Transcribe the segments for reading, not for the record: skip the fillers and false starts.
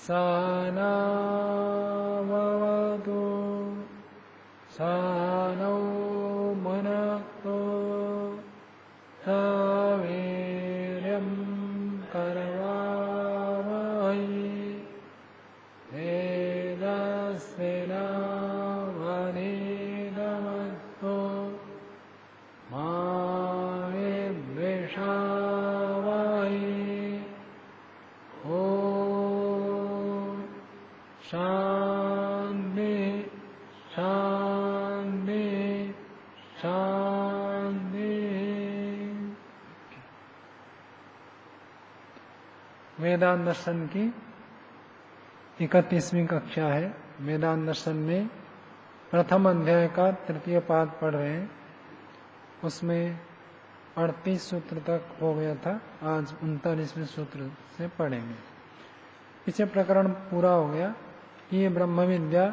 सहनावतु सहनौ भुनक्तु सवीर्यं करवावहै तेजस्विनावधीतमस्तु मा विद्विषावहै। ॐ शान्ति शान्ति शान्ति। वेदांत दर्शन की 31वीं कक्षा है। वेदांत दर्शन में प्रथम अध्याय का तृतीय पाद पढ़ रहे हैं। उसमें 38 सूत्र तक हो गया था। आज 39वें सूत्र से पढ़ेंगे। पीछे प्रकरण पूरा हो गया कि ये ब्रह्म विद्या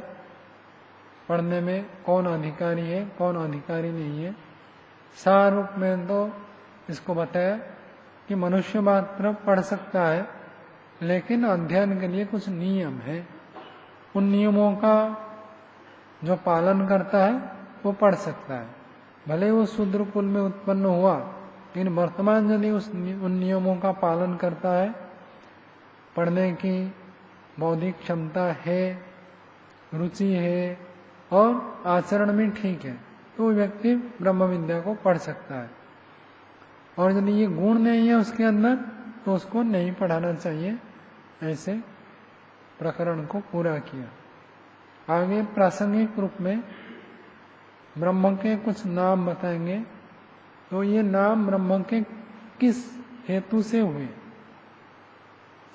पढ़ने में कौन अधिकारी है कौन अधिकारी नहीं है। सार रूप में तो इसको बताया कि मनुष्य मात्र पढ़ सकता है, लेकिन अध्ययन के लिए कुछ नियम है। उन नियमों का जो पालन करता है वो पढ़ सकता है। भले वो शूद्र कुल में उत्पन्न हुआ, लेकिन वर्तमान यदि उन नियमों का पालन करता है, पढ़ने की बौद्धिक क्षमता है, रुचि है और आचरण में ठीक है, तो व्यक्ति ब्रह्म विद्या को पढ़ सकता है। और यदि ये गुण नहीं है उसके अंदर तो उसको नहीं पढ़ाना चाहिए। ऐसे प्रकरण को पूरा किया। आगे प्रासंगिक रूप में ब्रह्म के कुछ नाम बताएंगे। तो ये नाम ब्रह्म के किस हेतु से हुए,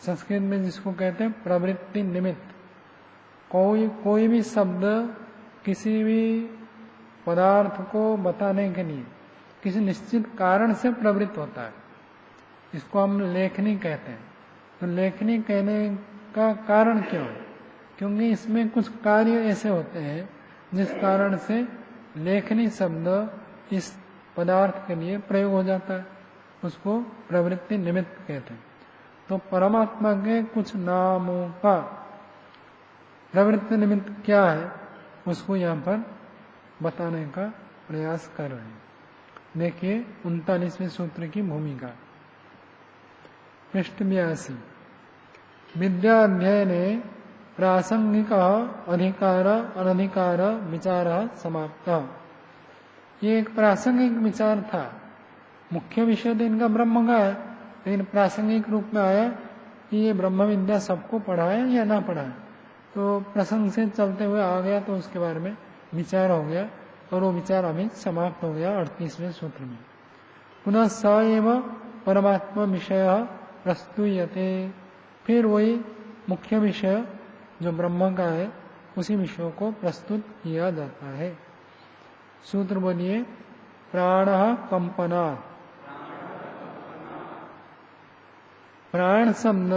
संस्कृत में जिसको कहते हैं प्रवृत्ति निमित्त। कोई भी शब्द किसी भी पदार्थ को बताने के लिए किसी निश्चित कारण से प्रवृत्त होता है। इसको हम लेखनी कहते हैं। तो लेखनी कहने का कारण क्यों है? क्योंकि इसमें कुछ कार्य ऐसे होते हैं जिस कारण से लेखनी शब्द इस पदार्थ के लिए प्रयोग हो जाता है। उसको प्रवृत्ति निमित्त कहते हैं। तो परमात्मा के कुछ नामों का प्रवृत्ति निमित्त क्या है उसको यहाँ पर बताने का प्रयास कर रहे हैं। देखिए 39वें सूत्र की भूमिका। पृष्ठ 82। विद्या अध्ययने प्रासंगिक अधिकार अनधिकार विचार समाप्त। ये एक प्रासंगिक विचार था। मुख्य विषय तो इनका ब्रह्म का है, लेकिन प्रासंगिक रूप में आया कि ये ब्रह्म विद्या सबको पढ़ाए या ना पढ़ाए। तो प्रसंग से चलते हुए आ गया तो उसके बारे में विचार हो गया और वो विचार अभी समाप्त हो गया 38वें सूत्र में। पुनः स एव परमात्मा विषय प्रस्तुयते। फिर वही मुख्य विषय जो ब्रह्म का है उसी विषयों को प्रस्तुत किया जाता है। सूत्र बोलिए। प्राण कंपना। प्राण शब्द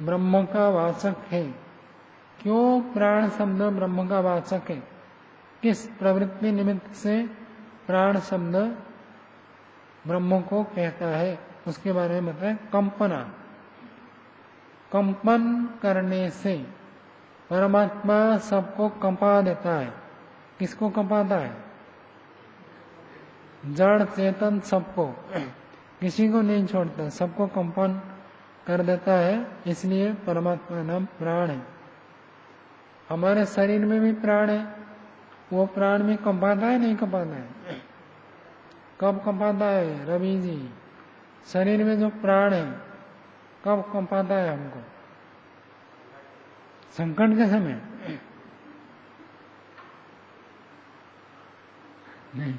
ब्रह्म का वाचक है। क्यों प्राण शब्द ब्रह्म का वाचक है? किस प्रवृत्ति निमित्त से प्राण शब्द ब्रह्म को कहता है उसके बारे में बताए। कंपना। कंपन करने से परमात्मा सबको कंपा देता है। किसको कंपाता है? जड़ चेतन सबको, किसी को नहीं छोड़ता, सबको कंपन कर देता है। इसलिए परमात्मा नाम प्राण है। हमारे शरीर में भी प्राण है। वो प्राण में कंपाता है नहीं कंपाता है? कब कंपाता है रवि जी? शरीर में जो प्राण है कब कंपाता है हमको? संकट के समय? नहीं,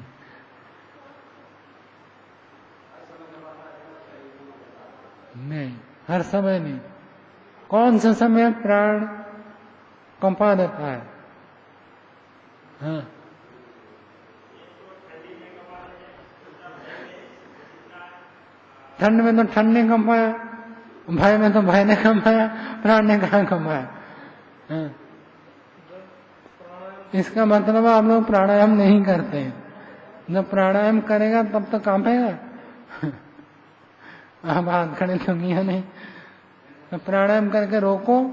नहीं, हर समय नहीं। कौन सा समय प्राण कंपा देता है? हाँ, ठंड में तो ठंड ने कंपाया, भय में तो भय ने कंपाया, प्राण ने कहाँ कंपाया? हाँ। इसका मतलब आप लोग प्राणायाम नहीं करते हैं। जब प्राणायाम करेगा तब तो कांपेगा। आप हाथ खड़े तो किया नहीं। तो प्राणायाम करके रोको,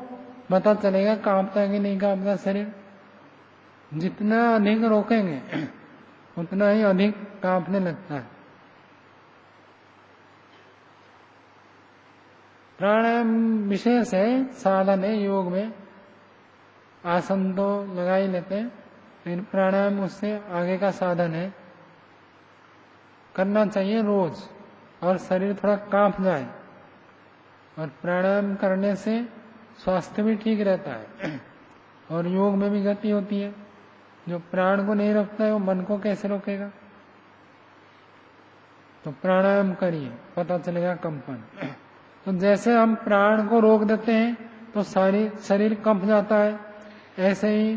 पता चलेगा कांपता है कि नहीं कांपता शरीर। जितना अधिक रोकेंगे उतना ही अधिक कांपने लगता है। प्राणायाम विशेष है, साधन है योग में। आसन तो लगा ही लेते हैं, लेकिन प्राणायाम उससे आगे का साधन है। करना चाहिए रोज, और शरीर थोड़ा कांप जाए। और प्राणायाम करने से स्वास्थ्य भी ठीक रहता है, और योग में भी गति होती है। जो प्राण को नहीं रोकता है वो मन को कैसे रोकेगा। तो प्राणायाम करिए, पता चलेगा कंपन। तो जैसे हम प्राण को रोक देते हैं तो सारी शरीर कंप जाता है, ऐसे ही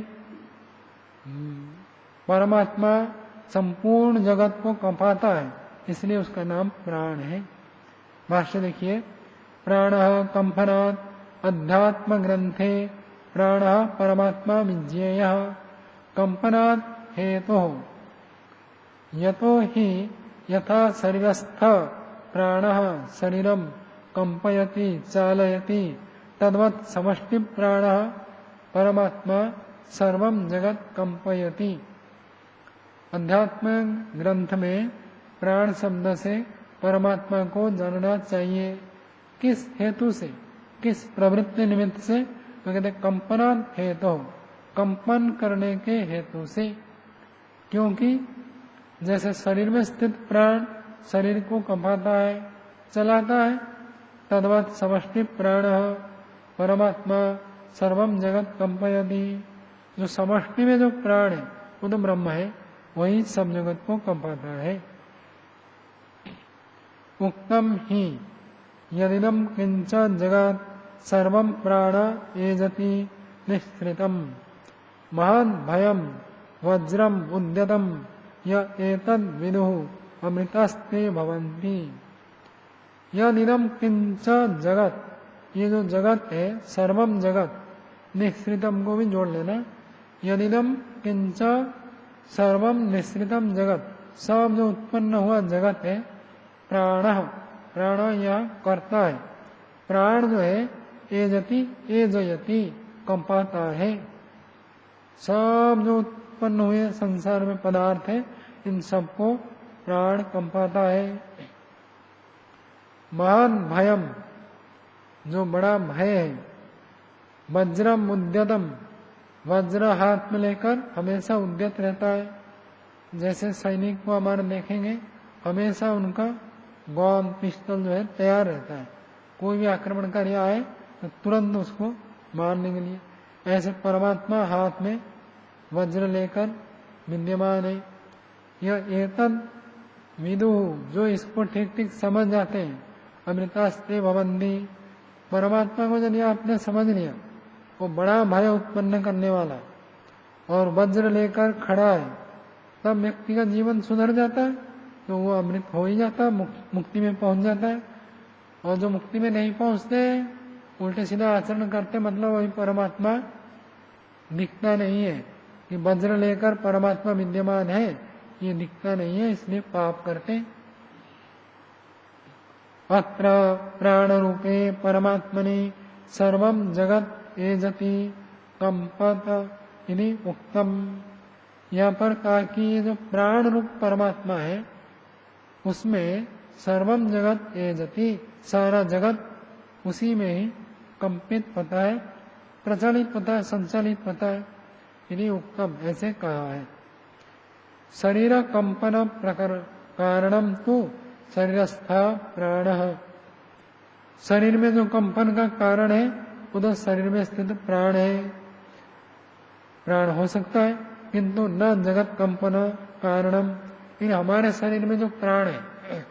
परमात्मा संपूर्ण जगत को कंपाता है, इसलिए उसका नाम प्राण है। भाष्य देखिए, प्राण कंपनात् अध्यात्म ग्रंथे प्राण परमात्मा विज्ञेय कंपनात् हेतु यतो ही यथा शरीरस्थ प्राण शरीरम कंपयति चालयति तद्वत् समष्टि प्राण परमात्मा सर्वम जगत कंपयति। अध्यात्म ग्रंथ में प्राण शब्द से परमात्मा को जानना चाहिए। किस हेतु से, किस प्रवृत्ति निमित्त से? तो कहते कंपना हेतु, कंपन करने के हेतु से। क्योंकि जैसे शरीर में स्थित प्राण शरीर को कंपाता है, चलाता है, तद्वत् समष्टि प्राण परमात्मा सर्वम जगत कंपयति। जो समष्टि में जो प्राण है वो तो ब्रह्म है, वही सब जगत को कंपाता है। उक्तम ही यदिदं किंच जगत सर्वं प्राण एजति निःसृतम् महान् भयं वज्रम उद्यतम य एतद् विदुः अमृतस्ते भवन्ति। यदिदं किंच जगत, ये जो जगत है सर्वम जगत, निःसृतम को भी जोड़ लेना। यदिदं किंच सर्वम निःसृतम जगत, सब जो उत्पन्न हुआ जगत है, प्राण, प्राण यह करता है, प्राण जो है एजति एजयति कंपाता है। सब जो उत्पन्न हुए संसार में पदार्थ है, इन सबको प्राण कंपाता है। महान भयम, जो बड़ा भय है, वज्रम उद्यतम, वज्र हाथ में लेकर हमेशा उद्यत रहता है। जैसे सैनिक को हमारे देखेंगे, हमेशा उनका गन पिस्टल जो है तैयार रहता है। कोई भी आक्रमणकारी आए तो तुरंत उसको मारने के लिए। ऐसे परमात्मा हाथ में वज्र लेकर विद्यमान है। यह एतद विदुः, जो इसको ठीक ठीक समझ जाते हैं, अमृतास्ते भवन्ति। परमात्मा को यदि आपने समझ लिया, वो बड़ा भय उत्पन्न करने वाला और वज्र लेकर खड़ा है, तब व्यक्ति का जीवन सुधर जाता है, तो वो अमृत हो ही जाता है, मुक्ति में पहुंच जाता है। और जो मुक्ति में नहीं पहुंचते, उल्टे सीधा आचरण करते, मतलब वही परमात्मा दिखता नहीं है। कि वज्र लेकर परमात्मा विद्यमान है, ये दिखता नहीं है, इसलिए पाप करते। अत्र प्राण रूपे परमात्मनि सर्वम जगत एजति कंपत इति उक्तम। यहाँ पर कहा कि ये जो प्राण रूप परमात्मा है, उसमें सर्वम जगत एजति, सारा जगत उसी में ही कंपित होता है, प्रचलित होता है, संचालित होता है। इति उक्तम, ऐसे कहा है। शरीर कंपन कारणम तो शरीरस्था प्राण। शरीर में जो कंपन का कारण है वो तो शरीर में स्थित प्राण है, प्राण हो सकता है, किंतु न जगत कंपन कारणम। फिर हमारे शरीर में जो प्राण है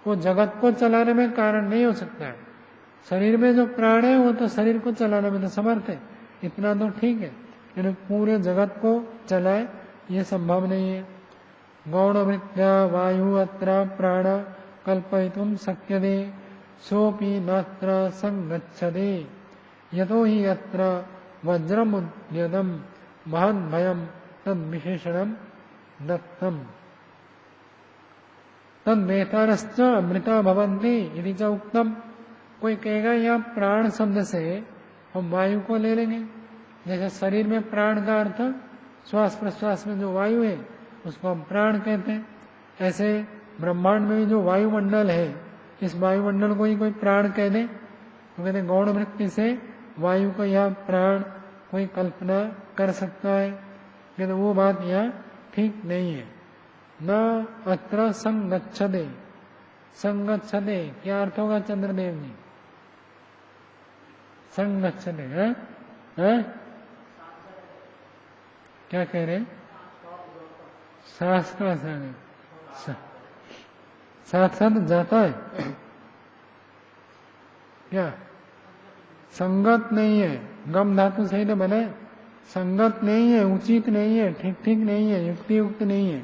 वो जगत को चलाने में कारण नहीं हो सकता है। शरीर में जो प्राण है वो तो शरीर को चलाने में तो समर्थ है, इतना तो ठीक है, लेकिन पूरे जगत को चलाए ये संभव नहीं है। गौण वृत्या वायु अत्र प्राण कल्पयितुम शक्यते सोपि नात्र संगच्छते यतो हि अत्र वज्रम उद्यतम महन् भयम तद विशेषणम दत्तम तद वेतारश्च अमृता भवन्ति इति च उक्तम। कोई कहेगा यहाँ प्राण शब्द से हम वायु को ले लेंगे, जैसे शरीर में प्राण का अर्थ श्वास प्रश्वास में जो वायु है उसको हम प्राण कहते हैं। ऐसे ब्रह्मांड में भी जो वायुमंडल है, इस वायुमंडल को ही कोई प्राण कह दे तो कहते गौण वृत्ति से वायु को यहाँ प्राण कोई कल्पना कर सकता है, कहते वो बात यहाँ ठीक नहीं है। न अत्र संगच्छते, संगच्छते क्या अर्थ होगा चंद्रदेव जी? संगच्छते है? क्या कह रहे? सांस का साथ साथ जाता है क्या? संगत नहीं है, गम धातु सही तो बने, संगत नहीं है, उचित नहीं है, ठीक ठीक नहीं है, युक्ति युक्त नहीं है।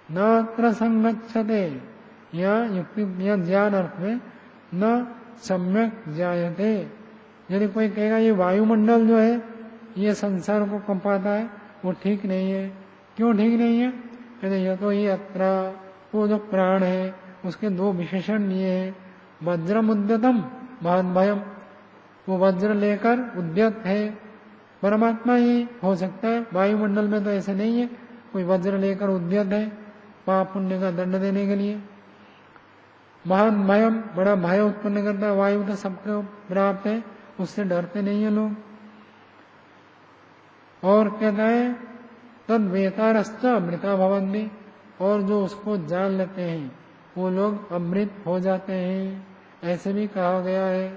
न अत्र संगच्छते, यह युक्ति ज्ञान अर्थ में न सम्यक जायते। यदि कोई कहेगा ये वायुमंडल जो है ये संसार को कंपाता है, वो ठीक नहीं है। क्यों ठीक नहीं है? कहते यह तो ये अत्र, वो जो प्राण है उसके दो विशेषण लिए हैं, वज्रम उद्यतम महान भयम, वो वज्र लेकर उद्यत है, परमात्मा ही हो सकता है। वायुमंडल में तो ऐसे नहीं है कोई वज्र लेकर उद्यत है पाप पुण्य का दंड देने के लिए। महान भयम, बड़ा भय उत्पन्न करता है, वायु तो सबको प्राप्त है, उससे डरते नहीं है लोग। और कहता है तद वेतारश्च अमृता भवन्ति, और जो उसको जान लेते हैं वो लोग अमृत हो जाते हैं, ऐसे भी कहा गया है।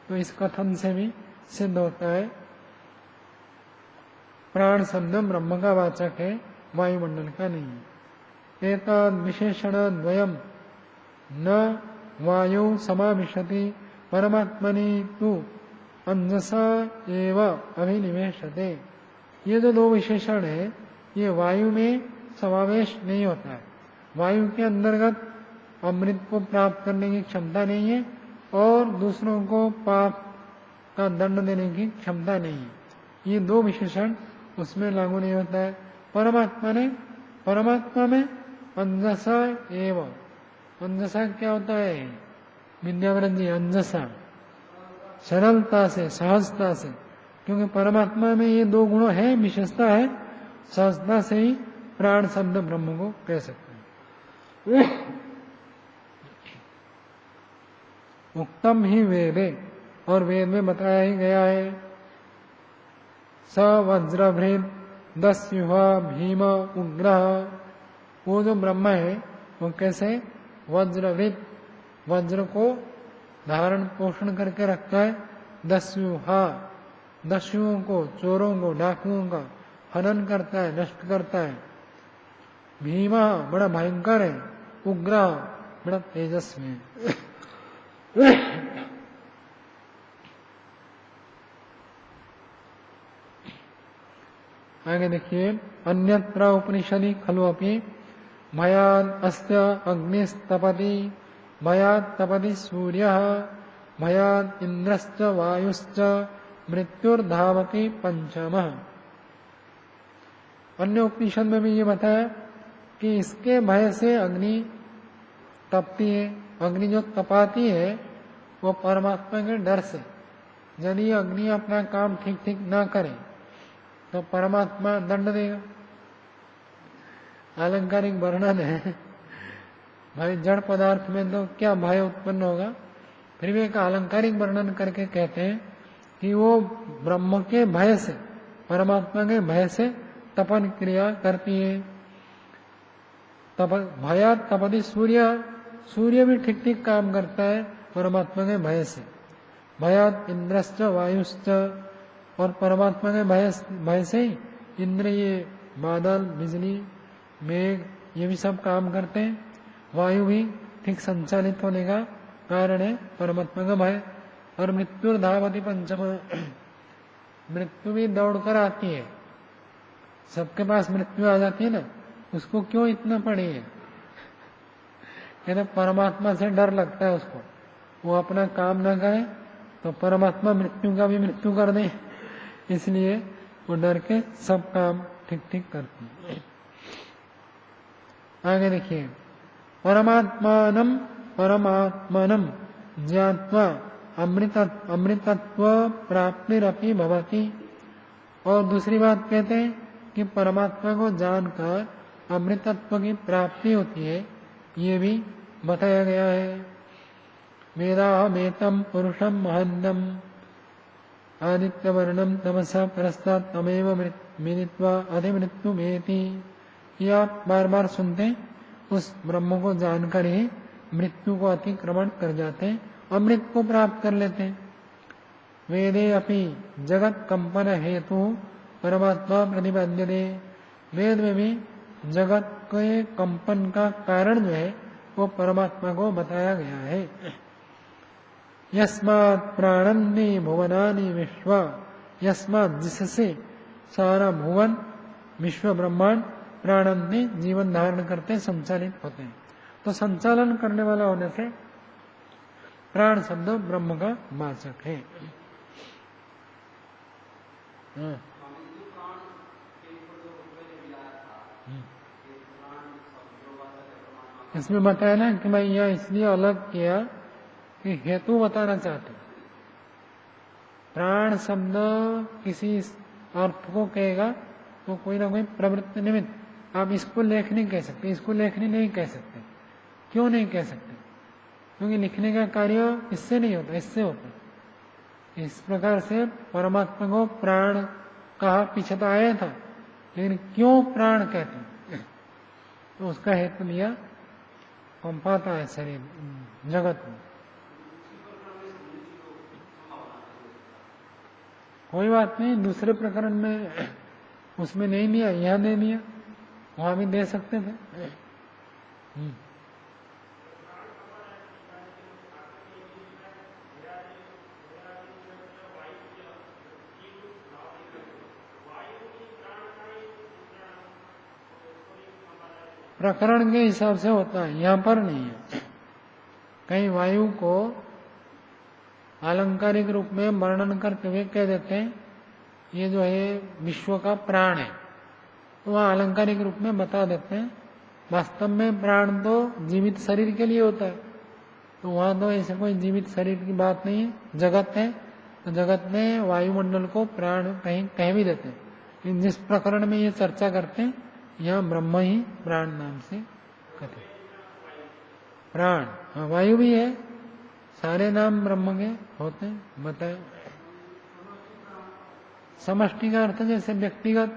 तो इस कथन से भी सिद्ध होता है प्राण शब्द ब्रह्म का वाचक है, वायुमंडल का नहीं है। एतद् विशेषण द्वयम न वायु समाविशति परमात्मनि तु अंजसा एव अभिनिवेशते। ये जो दो विशेषण है ये वायु में समावेश नहीं होता है। वायु के अंतर्गत अमृत को प्राप्त करने की क्षमता नहीं है और दूसरों को पाप का दंड देने की क्षमता नहीं है। ये दो विशेषण उसमें लागू नहीं होता है। परमात्मा में अंजसा एव, अंजसा क्या होता है विद्याव्रत जी? अंजसा सरलता से, सहजता से, क्योंकि परमात्मा में ये दो गुण है, विशेषता है, सहजता से ही प्राण शब्द ब्रह्म को कह सकते हैं। उक्तम ही वेदे, और वेद में बताया ही गया है, स वज्रभृत दस्युहा भीम उग्रह, वो जो ब्रह्म है वो कैसे वज्रभृत, वज्र को धारण पोषण करके रखता है, दस्युहा, दस्युओं को, चोरों को, डाकुओं का हनन करता है, नष्ट करता है। भीमा बड़ा भयंकर है, उग्र बड़ा तेजस्वी है। आगे देखिए, अन्यत्र उपनिषदि खलु अपि भयाद अस्य अग्निस्तपति, भयाद तपति सूर्यः, भयाद इंद्रश्च वायुश्च, मृत्युर्धावति पंचमः। अन्य उपनिषद में भी ये बताया कि इसके भय से अग्नि तपती है। अग्नि जो तपाती है वो परमात्मा के डर से। यदि अग्नि अपना काम ठीक ठीक ना करे तो परमात्मा दंड देगा। आलंकारिक वर्णन है भाई, जड़ पदार्थ में तो क्या भय उत्पन्न होगा, फिर भी एक आलंकारिक वर्णन करके कहते हैं कि वो ब्रह्म के भय से, परमात्मा के भय से तपन क्रिया करती है। भया तपति सूर्य, सूर्य भी ठीक ठीक काम करता है परमात्मा के भय से। भयात इंद्रश्च वायुश्च, और परमात्मा के भय से ही इंद्र, ये बादल, बिजली, मेघ, ये भी सब काम करते हैं। वायु भी ठीक संचालित होने का कारण है परमात्मा का भय। और मृत्युर्धावति पंचम, मृत्यु भी दौड़कर आती है, सबके पास मृत्यु आ जाती है ना, उसको क्यों इतना पड़ी है? कहते परमात्मा से डर लगता है उसको, वो अपना काम ना करे तो परमात्मा मृत्यु का भी मृत्यु कर दे, इसलिए वो डर के सब काम ठीक ठीक करती है। आगे देखिए, परमात्मानम परमात्मानम ज्ञात्वा अमृतत्व प्राप्तिरपि भवति। और दूसरी बात कहते हैं कि परमात्मा को जानकर अमृतत्व की प्राप्ति होती है, ये भी बताया गया है। वेदाहमेतं पुरुषं महन्नं आदित्यवर्णं तमसा परस्तात् तमेव मिलित्वा अधिमृत्युमेति। ये आप बार बार सुनते हैं, उस ब्रह्म को जानकर ही मृत्यु को अतिक्रमण कर जाते हैं, अमृत को प्राप्त कर लेते हैं। वेदे अपि जगत कंपन हेतु परमात्मा प्रतिपाद्यते। वेद में भी जगत के कंपन का कारण जो है वो परमात्मा को बताया गया है। यस्मात् प्राणन्ति भुवनानि विश्व, यस्मात् जिससे सारा भुवन विश्व ब्रह्मांड प्राणन्ति जीवन धारण करते संचालित होते हैं। तो संचालन करने वाला होने से प्राण शब्द ब्रह्म का वाचक है। इसमें बताया ना कि मैं यह इसलिए अलग किया कि हेतु बताना चाहते। प्राण शब्द किसी अर्थ को कहेगा तो कोई ना कोई प्रवृत्ति निमित्त, आप इसको लेख नहीं कह सकते, इसको लेखनी नहीं कह सकते। क्यों नहीं कह सकते? क्योंकि लिखने का कार्य इससे नहीं होता, इससे होता। इस प्रकार से परमात्मा को प्राण कहा, पीछे तो आया था, लेकिन क्यों प्राण कहते हैं तो उसका हेतु लिया, कंपाता है शरीर जगत में। कोई बात नहीं, दूसरे प्रकरण में उसमें नहीं लिया, यहां नहीं लिया, वहां भी दे सकते थे। प्रकरण के हिसाब से होता है, यहां पर नहीं है। कहीं वायु को आलंकारिक रूप में वर्णन करते हुए कह देते हैं ये जो है विश्व का प्राण है, तो वह आलंकारिक रूप में बता देते हैं। वास्तव में प्राण तो जीवित शरीर के लिए होता है, तो वहां तो ऐसे कोई जीवित शरीर की बात नहीं है, जगत है। तो जगत में वायुमंडल को प्राण कहीं कह भी देते हैं। जिस प्रकरण में ये चर्चा करते हैं यहाँ ब्रह्म ही प्राण नाम से कहते। प्राण, हाँ वायु भी है, सारे नाम ब्रह्म के होते हैं, बताए। समष्टि का अर्थ जैसे व्यक्तिगत,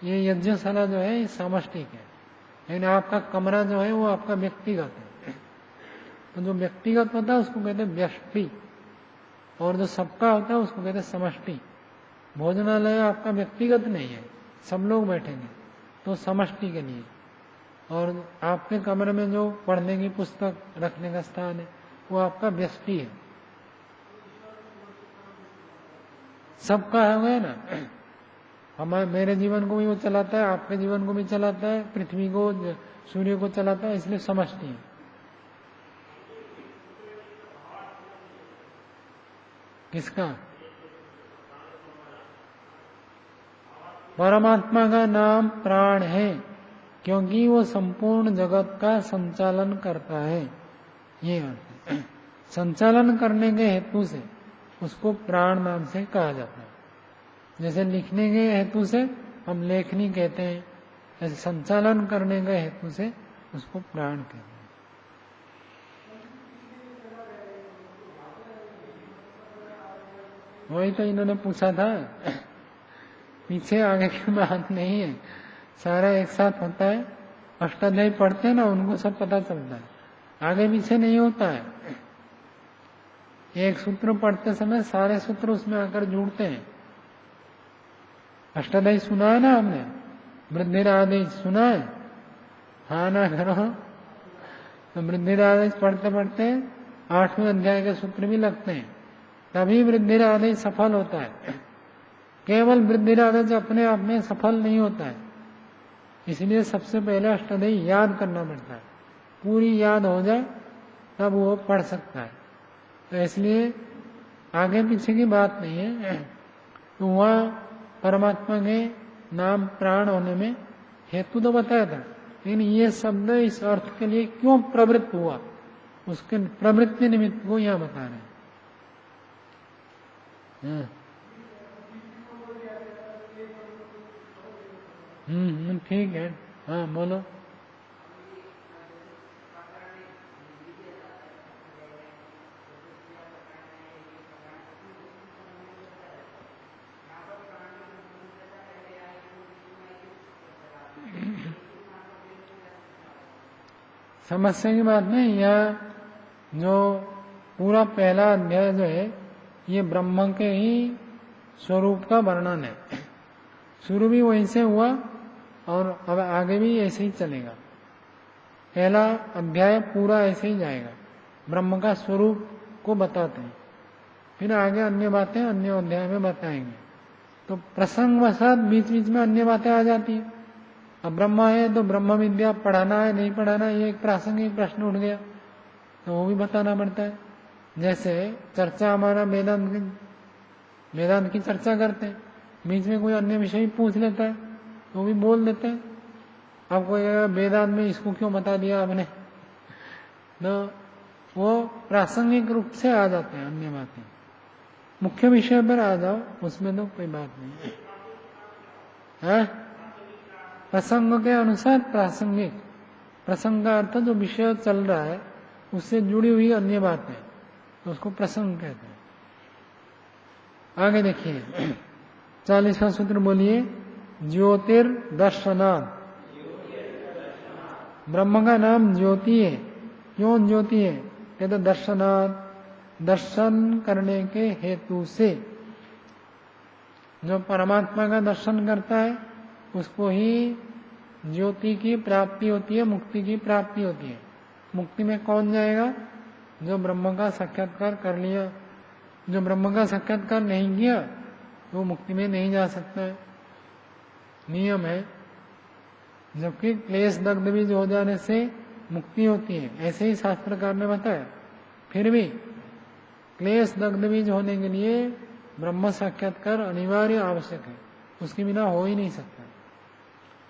ये यज्ञशाला जो है ये समष्टि है, लेकिन आपका कमरा जो है वो आपका व्यक्तिगत है। तो जो व्यक्तिगत होता है उसको कहते हैं व्यष्टि, और जो सबका होता है उसको कहते हैं समष्टि। भोजनालय आपका व्यक्तिगत नहीं है, सब लोग बैठेंगे तो समष्टि के लिए। और आपके कमरे में जो पढ़ने की पुस्तक रखने का स्थान है वो आपका व्यष्टि है, सबका है गया ना। हमारे मेरे जीवन को भी वो चलाता है, आपके जीवन को भी चलाता है, पृथ्वी को, सूर्य को चलाता है, इसलिए समष्टि है। किसका? परमात्मा का नाम प्राण है, क्योंकि वो संपूर्ण जगत का संचालन करता है। ये अर्थ है। संचालन करने के हेतु से उसको प्राण नाम से कहा जाता है। जैसे लिखने के हेतु से हम लेखनी कहते हैं, ऐसे संचालन करने के हेतु से उसको प्राण कहते हैं। वही तो इन्होंने पूछा था, पीछे आगे की बात नहीं है, सारा एक साथ होता है। अष्टाध्यायी पढ़ते हैं ना, उनको सब पता चलता है, आगे पीछे नहीं होता है। एक सूत्र पढ़ते समय सारे सूत्र उसमें आकर जुड़ते हैं। अष्टाध्यायी सुना है ना हमने, वृद्धिरादेश सुना है? हाँ ना करो तो वृद्धिरादेश पढ़ते पढ़ते 8वें अध्याय के सूत्र भी लगते हैं, तभी वृद्धिरादेश सफल होता है। केवल वृद्धिरादेश अपने आप में सफल नहीं होता है, इसलिए सबसे पहले अष्टाध्यायी याद करना पड़ता है। पूरी याद हो जाए तब वो पढ़ सकता है। तो इसलिए आगे पीछे की बात नहीं है। तो वह परमात्मा के नाम प्राण होने में हेतु तो बताया था, लेकिन ये शब्द इस अर्थ के लिए क्यों प्रवृत्त हुआ, उसके प्रवृत्ति निमित्त को यहाँ बता रहे हैं। हाँ। ठीक है। हाँ बोलो। समस्या की बात नहीं, यह जो पूरा पहला अध्याय जो है ये ब्रह्म के ही स्वरूप का वर्णन है। शुरू भी वहीं से हुआ और अब आगे भी ऐसे ही चलेगा। पहला अध्याय पूरा ऐसे ही जाएगा, ब्रह्म का स्वरूप को बताते हैं, फिर आगे अन्य बातें अन्य अध्याय में बताएंगे। तो प्रसंगवशात बीच बीच में अन्य बातें आ जाती है। अब ब्रह्म है तो ब्रह्म विद्या पढ़ाना है नहीं पढ़ाना, ये एक प्रासंगिक प्रश्न उठ गया तो वो भी बताना पड़ता है। जैसे चर्चा हमारा वेदांत की चर्चा करते हैं, बीच में कोई अन्य विषय पूछ लेता है तो वो भी बोल देते हैं। अब कोई वेदांत में इसको क्यों बता दिया आपने, तो वो प्रासंगिक रूप से आ जाते हैं अन्य बातें। मुख्य विषय पर आ जाओ, उसमें तो कोई बात नहीं है। प्रसंग के अनुसार प्रासंगिक, प्रसंग का अर्थ जो विषय चल रहा है उससे जुड़ी हुई अन्य बातें, तो उसको प्रसंग कहते हैं। आगे देखिए 40वां सूत्र बोलिए। ज्योतिर्दर्शनात्, ब्रह्म का नाम ज्योति है। क्यों ज्योति है? कहते दर्शनात्, दर्शन करने के हेतु से। जो परमात्मा का दर्शन करता है उसको ही ज्योति की प्राप्ति होती है, मुक्ति की प्राप्ति होती है। मुक्ति में कौन जाएगा? जो ब्रह्म का साक्षात्कार कर लिया। जो ब्रह्म का साक्षात्कार नहीं किया वो मुक्ति में नहीं जा सकता है, नियम है। जबकि क्लेश दग्ध बीज हो जाने से मुक्ति होती है, ऐसे ही शास्त्रकार ने बताया। फिर भी क्लेश दग्ध बीज होने के लिए ब्रह्म साक्षात्कार अनिवार्य आवश्यक है, उसके बिना हो ही नहीं सकता।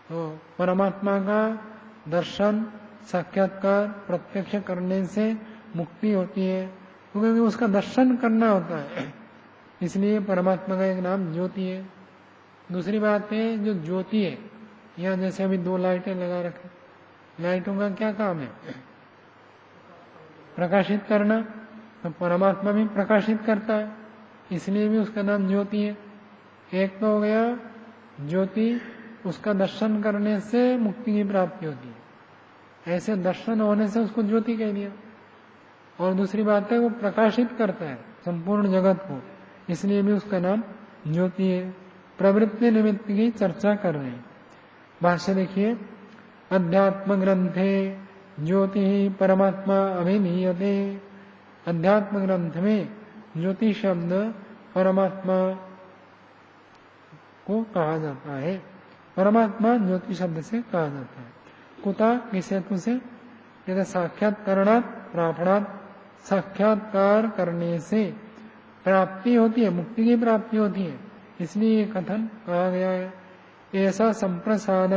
तो परमात्मा का दर्शन साक्षात्कार प्रत्यक्ष करने से मुक्ति होती है, क्योंकि उसका दर्शन करना होता है, इसलिए परमात्मा का एक नाम ज्योति है। दूसरी बात है जो ज्योति है, यहाँ जैसे अभी 2 लाइटें लगा रखे, लाइटों का क्या काम है? प्रकाशित करना। तो परमात्मा भी प्रकाशित करता है, इसलिए भी उसका नाम ज्योति है। एक तो हो गया ज्योति, उसका दर्शन करने से मुक्ति की प्राप्ति होती है, ऐसे दर्शन होने से उसको ज्योति कह दिया। और दूसरी बात है वो प्रकाशित करता है संपूर्ण जगत को, इसलिए भी उसका नाम ज्योति है। प्रवृत्ति निमित्त की चर्चा कर रहे हैं। भाष्य देखिए। अध्यात्म ग्रंथे ज्योति परमात्मा अभिधीयते। अध्यात्म ग्रंथ में ज्योति शब्द परमात्मा को कहा जाता है। परमात्मा ज्योति शब्द से कहा जाता है। कुता, किस हेतु से? यदि साक्षात्कारणात् प्रापणात्, साक्षात्कार करने से प्राप्ति होती है, मुक्ति की प्राप्ति होती है, इसलिए ये कथन कहा गया है। ऐसा संप्रसाद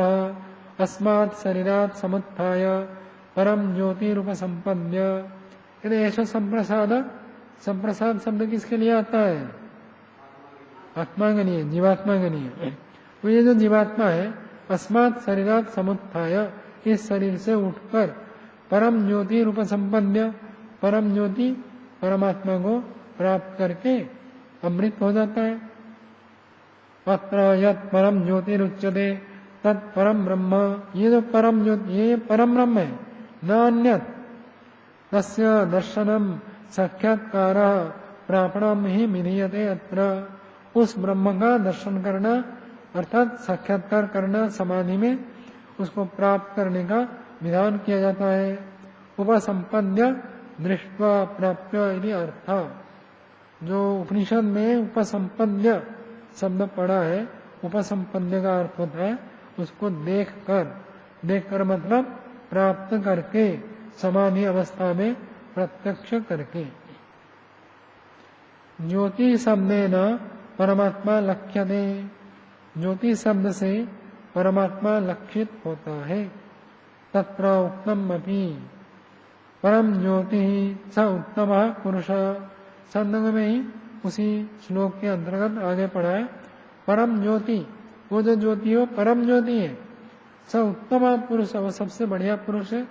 अस्मात् शरीरात् समुत्थाय परम ज्योति रूप संपद्य। यदि ऐसा संप्रसाद, संप्रसाद शब्द किसके लिए आता है? आत्मा के लिए, जीवात्मा के लिए। तो ये जो जीवात्मा है अस्मात् शरीरात् समुत्थाय, इस शरीर से उठकर परम ज्योति रूप संपद्य, परम ज्योति परमात्मा को प्राप्त करके अमृत हो जाता है। अत्र यत् परम ज्योतिरुच्यते तत्परम ब्रह्म। ये जो परम ज्योति, ये परम ब्रह्म है, न अन्यत्। तस्य दर्शनम साक्षात्कार प्रापणम ही विधीयते अत्र। उस ब्रह्म का दर्शन करना अर्थात साक्षात्कार करना समाधि में, उसको प्राप्त करने का विधान किया जाता है। उपसंपद्य दृष्ट्वा प्राप्य यदि अर्थ। जो उपनिषद में उपसंपद्य शब्द पढ़ा है, उपसंपद्य का अर्थ होता है उसको देखकर, देखकर मतलब प्राप्त करके, समाधि अवस्था में प्रत्यक्ष करके। ज्योति शब्देन परमात्मा लक्ष्यते। ज्योति शब्द से परमात्मा लक्षित होता है। तत्र उत्तम अपि परम ज्योति स उत्तम पुरुष। संदर्भ में ही उसी श्लोक के अंतर्गत आगे पढ़ा है। परम ज्योति, वो जो ज्योति हो परम ज्योति है, स उत्तम पुरुष, वो सबसे बढ़िया पुरुष है।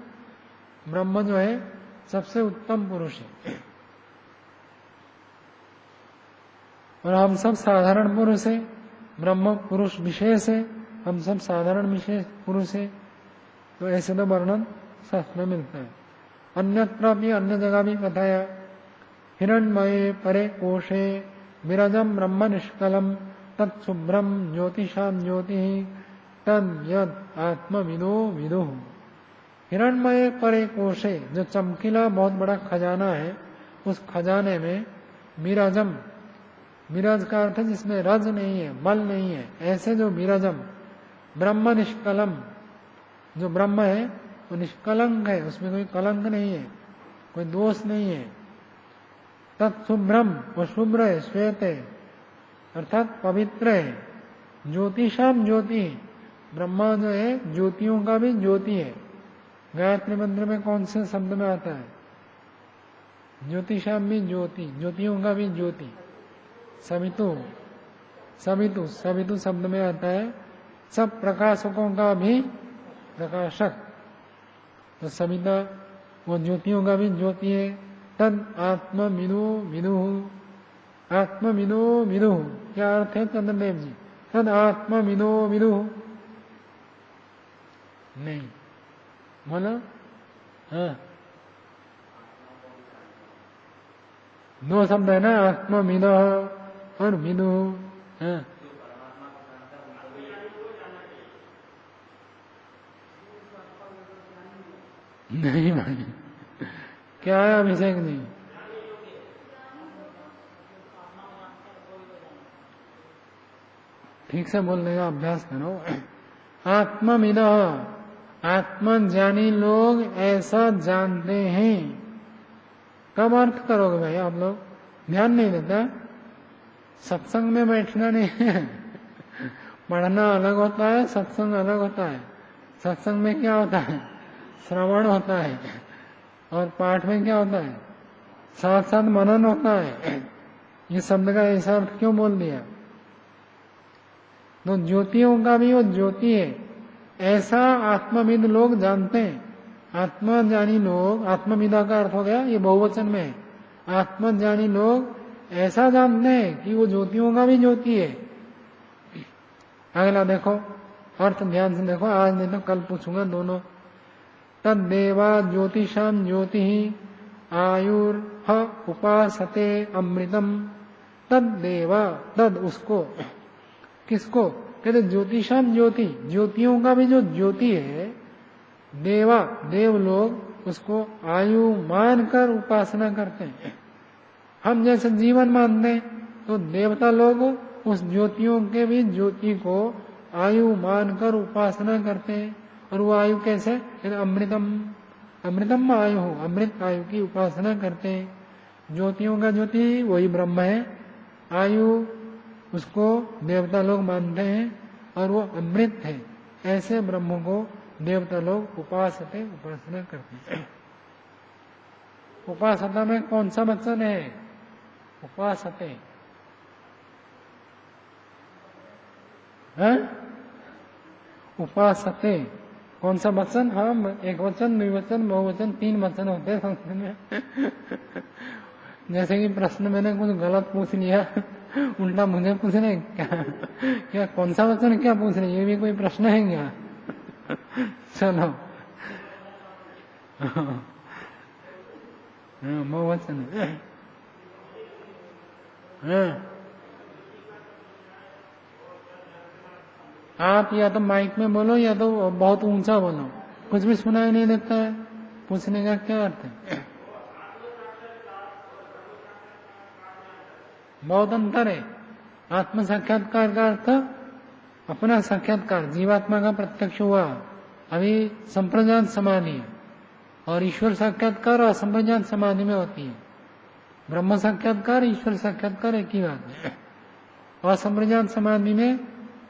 ब्रह्म जो है सबसे उत्तम पुरुष है, और हम सब साधारण पुरुष है। ब्रह्म पुरुष विशेष है, हम सब साधारण विशेष पुरुष है। तो ऐसे तो वर्णन शास्त्र में मिलता है। अन्यत्र भी, अन्य जगह भी बताया। हिरण्मये परे कोशे विरजम ब्रह्म निष्कलम तत्शुभ्रम ज्योतिषाम ज्योति तद यद आत्मविदो विदुः। हिरण्मये परे कोशे, जो चमकीला बहुत बड़ा खजाना है, उस खजाने में विरजम, विरज का अर्थ जिसमें रज नहीं है, मल नहीं है, ऐसे जो विरजम ब्रह्म निष्कलम, जो ब्रह्म है वो निष्कलंक है, उसमें कोई कलंक नहीं है, कोई दोष नहीं है। तत्शुभ्रम, वो शुभ्र है, श्वेत है, अर्थात पवित्र है। ज्योतिषाम ज्योति, ब्रह्मा जो है ज्योतियों का भी ज्योति है। गायत्री मंत्र में कौन से शब्द में आता है? ज्योतिषाम भी ज्योति, ज्योतियों का भी ज्योति। सवितु, सवितु, सवितु शब्द में आता है सब प्रकाशकों का भी प्रकाशक। तो सविता वो ज्योतियों का भी ज्योति है। तद आत्मविदो विदुः, आत्मविदो विदुः क्या अर्थ है चंद्रदेव जी? तद आत्मविदो विदुः नहीं बोलो। हाँ, दो शब्द है ना, आत्मविदः और विदुः। हाँ, नहीं भाई, क्या है अभिषेक जी? ठीक से बोलने का अभ्यास करो। आत्मविदः, आत्मज्ञानी लोग ऐसा जानते हैं। कब अर्थ करोगे भाई आप लोग? ध्यान नहीं देता। सत्संग में बैठना नहीं है, पढ़ना अलग होता है, सत्संग अलग होता है। सत्संग में क्या होता है? श्रवण होता है, और पाठ में क्या होता है? साथ साथ मनन होता है। ये शब्द का ऐसा अर्थ क्यों बोल दिया? तो ज्योतियों का भी वो ज्योति है, ऐसा आत्मविद लोग जानते हैं। आत्मज्ञानी लोग, आत्मविदा का अर्थ हो गया ये बहुवचन में है। आत्मज्ञानी लोग ऐसा जानते हैं कि वो ज्योतियों का भी ज्योति है। अगला देखो, अर्थ ध्यान से देखो, आज नहीं तो कल पूछूंगा दोनों। तद देवा ज्योतिषाम ज्योति आयुर्ह उपासते अमृतम। तद देवा, तद उसको, किसको कहते? ज्योतिषाम ज्योति, ज्योतियों का भी जो ज्योति है। देवा, देव लोग उसको आयु मानकर उपासना करते हैं। हम जैसे जीवन मानते हैं, तो देवता लोग उस ज्योतियों के भी ज्योति को आयु मानकर उपासना करते हैं। और वो आयु कैसे? अमृतम, अमृतम आयु, अमृत आयु की उपासना करते हैं। ज्योतियों का ज्योति वही ब्रह्म है, आयु उसको देवता लोग मानते हैं, और वो अमृत है। ऐसे ब्रह्म को देवता लोग उपासते, उपासना करते हैं। उपासना में कौन सा वचन है? उपासते, है? उपासते कौन सा वचन? हाँ, एक वचन, द्विवचन, बहुवचन, 3 वचन होते हैं संस्कृत में। जैसे कि प्रश्न मैंने कुछ गलत पूछ लिया, उल्टा मुझे पूछ रहे क्या कौन सा वचन क्या पूछ रहे? ये भी कोई प्रश्न है क्या? चलो, हाँ, बहुवचन है। हाँ, आप या तो माइक में बोलो या तो बहुत ऊंचा बोलो, कुछ भी सुनाई नहीं देता है। पूछने का क्या अर्थ है? बहुत अंतर है। आत्म साक्षात्कार का अर्थ अपना साक्षात्कार, जीवात्मा का प्रत्यक्ष हुआ, अभी संप्रज्ञात समाधि है। और ईश्वर साक्षात्कार असंप्रज्ञात समाधि में होती है। ब्रह्म साक्षात्कार, ईश्वर साक्षात्कार एक ही बात है। असंप्रज्ञात समाधि में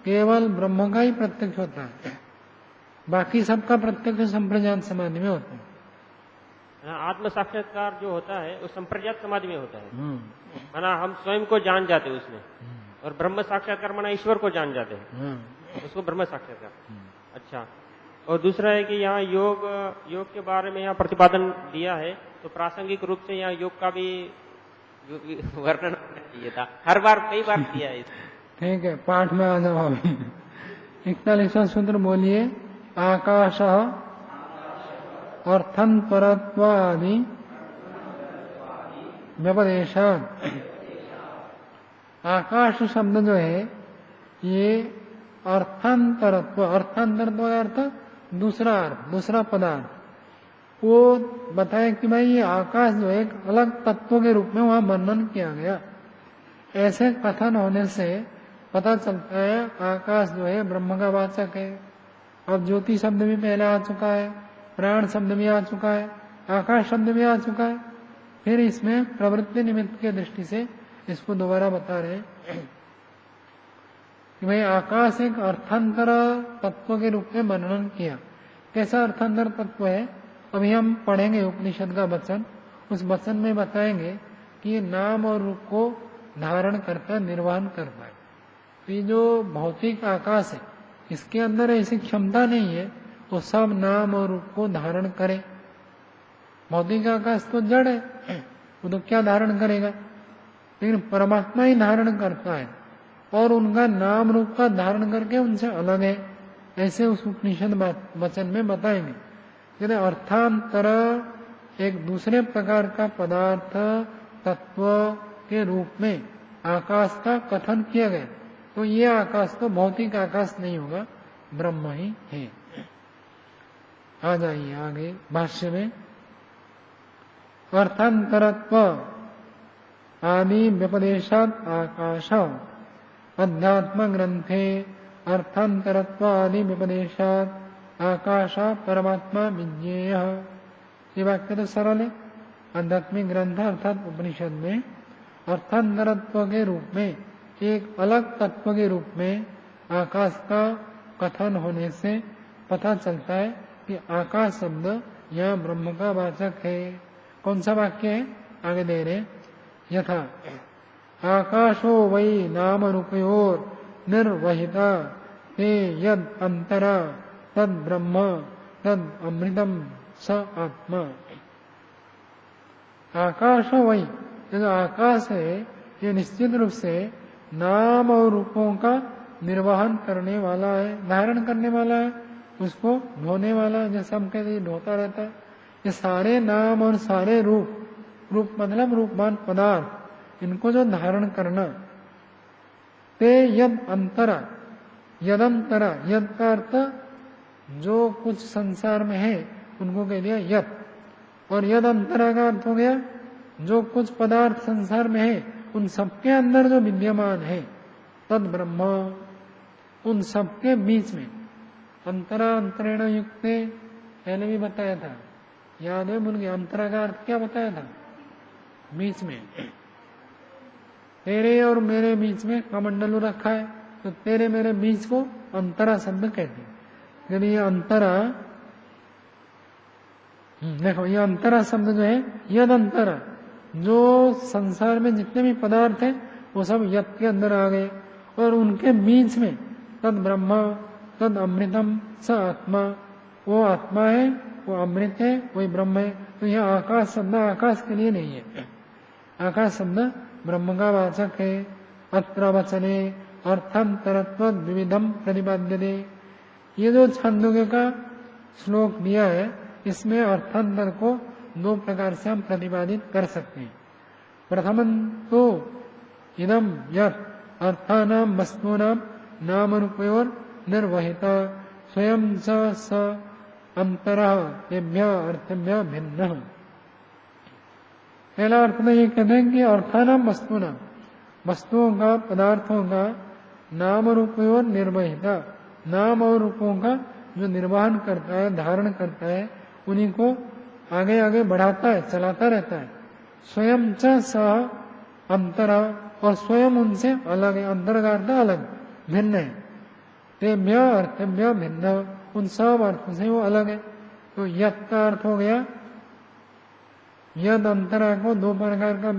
केवल ब्रह्म का ही प्रत्यक्ष होता है, बाकी सबका प्रत्यक्ष संप्रज्ञात समाधि में होता है। आत्म साक्षात्कार जो होता है वो संप्रज्ञात समाधि में होता है। माना हम स्वयं को जान जाते हैं उसमें, और ब्रह्म साक्षात्कार माना ईश्वर को जान जाते हैं, उसको ब्रह्म साक्षात्कार। अच्छा, और दूसरा है कि यहाँ योग के बारे में यहाँ प्रतिपादन दिया है, तो प्रासंगिक रूप से यहाँ योग का भी वर्णन चाहिए था, हर बार कई बार दिया है इसमें। ठीक है, पाठ में आ जाओ अभी। 41वां सूत्र बोलिए। आकाश अर्थन परत्वादि व्यपदेशात्। आकाश शब्द जो है ये अर्थांतरत्व, अर्थांतरत्व का अर्थ दूसरा अर्थ, दूसरा पदार्थ, वो बताया कि भाई ये आकाश जो एक अलग तत्व के रूप में वहां वर्णन किया गया। ऐसे कथन होने से पता चलता है आकाश जो है ब्रह्म का वाचक है। अब ज्योति शब्द भी पहले आ चुका है, प्राण शब्द भी आ चुका है, आकाश शब्द भी आ चुका है। फिर इसमें प्रवृत्ति निमित्त के दृष्टि से इसको दोबारा बता रहे हैं कि भाई आकाश एक अर्थांतर तत्व के रूप में वर्णन किया। कैसा अर्थांतर तत्व है, अभी हम पढ़ेंगे उपनिषद का वचन, उस वचन में बताएंगे कि ये नाम और रूप को धारण करता है, निर्वहन करता है। तो ये जो भौतिक आकाश है इसके अंदर ऐसी क्षमता नहीं है वो सब नाम और रूप को धारण करे। भौतिक आकाश तो जड़ है, वो तो क्या धारण करेगा, लेकिन परमात्मा ही धारण करता है और उनका नाम रूप का धारण करके उनसे अलग है। ऐसे उस उपनिषद वचन में बताएंगे। यदि अर्थांतर एक दूसरे प्रकार का पदार्थ तत्व के रूप में आकाश का कथन किया गया, तो ये आकाश तो भौतिक आकाश नहीं होगा, ब्रह्म ही है। आ जाइए आगे भाष्य में। अर्थांतरत्व आदि व्यपदेशात् आकाश अध्यात्म ग्रंथे अर्थांतरत्व आदि व्यपदेशात् आकाश परमात्मा विज्ञेय। ये वाक्य तो सरल है। आध्यात्मिक ग्रंथ अर्थात उपनिषद में अर्थांतरत्व के रूप में, एक अलग तत्व के रूप में आकाश का कथन होने से पता चलता है कि आकाश शब्द यह ब्रह्म का वाचक है। कौन सा वाक्य है, आगे दे रहे। यथा आकाशो वै नाम रूपयोर निर्वहिता ते यद अंतरा तद ब्रह्म तद अमृतम स आत्मा। आकाश वै, जो आकाश है ये निश्चित रूप से नाम और रूपों का निर्वहन करने वाला है, धारण करने वाला है, उसको ढोने वाला, जैसा हम कहते हैं ढोता रहता है। ये सारे नाम और सारे रूप, रूप मतलब रूपवान पदार्थ, इनको जो धारण करना। ते यद अंतरा, यदंतरा, यद का अर्थ जो कुछ संसार में है उनको कह दिया यद, और यद अंतरा का अर्थ हो गया जो कुछ पदार्थ संसार में है उन सबके अंदर जो विद्यमान है, तद ब्रह्म, उन सबके बीच में। अंतरा अंतरेण युक्त पहले भी बताया था, याद है मुझे। अंतरा का अर्थ क्या बताया था, बीच में। तेरे और मेरे बीच में कमंडलू रखा है, तो तेरे मेरे बीच को अंतरा शब्द कहते हैं। यदि ये अंतरा, देखो ये अंतरा शब्द जो है, यद अंतरा, जो संसार में जितने भी पदार्थ हैं वो सब यद के अंदर आ गए, और उनके बीच में तद ब्रह्म तद अमृतम स आत्मा, वो आत्मा है, वो अमृत है, वही ब्रह्म है। तो यह आकाश शब्द आकाश के लिए नहीं है, आकाश शब्द ब्रह्म का वाचक है। अत्र वचने अर्थांतरत्व विविधम प्रतिपाद्यते। ये जो छांदोग्य का श्लोक दिया है इसमें अर्थांतर को दो प्रकार से हम प्रतिपादित कर सकते हैं। प्रथम तो इदम यत् अर्थानाम वस्तूनाम नाम रूपयोर निर्वहिता स्वयं स अंतरः तेभ्य अर्थभ्य भिन्न। पहला अर्थ में ये कहते हैं कि अर्थानाम वस्तूनाम, वस्तुओं का, पदार्थों का नाम रूपयोर निर्वहिता, नाम और रूपों का जो निर्वहन करता है, धारण करता है, उन्हीं को आगे आगे बढ़ाता है, चलाता रहता है। स्वयं च सह अंतरा, और स्वयं उनसे अलग है, अंतर का अर्थ अलग, भिन्न है। तेभ्य अर्थभ्य भिन्न, उन सब अर्थों से वो अलग है। तो यद का अर्थ हो गया, यद अंतरा को दो प्रकार का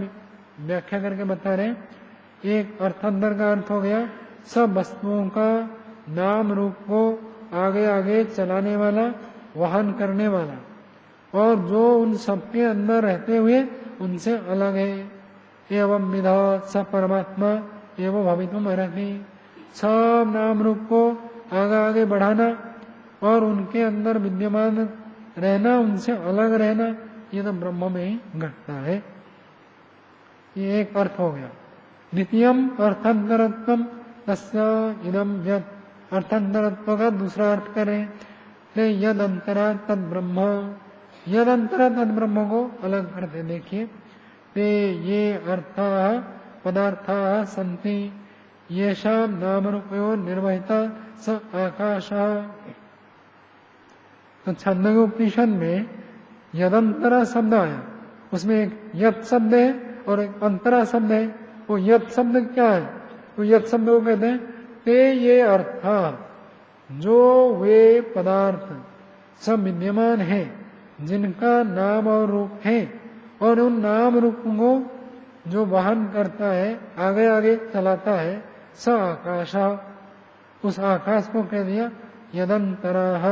व्याख्या करके बता रहे हैं। एक अर्थांतर का अर्थ हो गया सब वस्तुओं का नाम रूप को आगे आगे चलाने वाला, वहन करने वाला, और जो उन सबके अंदर रहते हुए उनसे अलग है। एवं विधा स परमात्मा एवं भवितुम अर्हति। सब नाम रूप को आगे आगे बढ़ाना और उनके अंदर विद्यमान रहना, उनसे अलग रहना, ये तो ब्रह्म में ही घटता है। ये एक अर्थ हो गया। द्वितीयम अर्थांतरत्वम तस्या इदम यत्। अर्थांतरत्व का दूसरा अर्थ करें तो यद अंतरा तद ब्रह्म। यद अंतरा तद ब्रह्म को अलग करते देखिए। ते ये अर्था पदार्था सन्ति येषां नाम रूपयोः निर्वहिता स आकाशः। तो छांदोग्य उपनिषद में यदंतरा शब्द आया, उसमें एक यत शब्द है और एक अंतरा शब्द है। वो यत शब्द क्या है? तो यत शब्द को कहते हैं ते ये अर्थ, जो वे पदार्थ सब विद्यमान है जिनका नाम और रूप है, और उन नाम रूप को जो वहन करता है, आगे आगे चलाता है, स आकाश। उस आकाश को कह दिया यदंतरः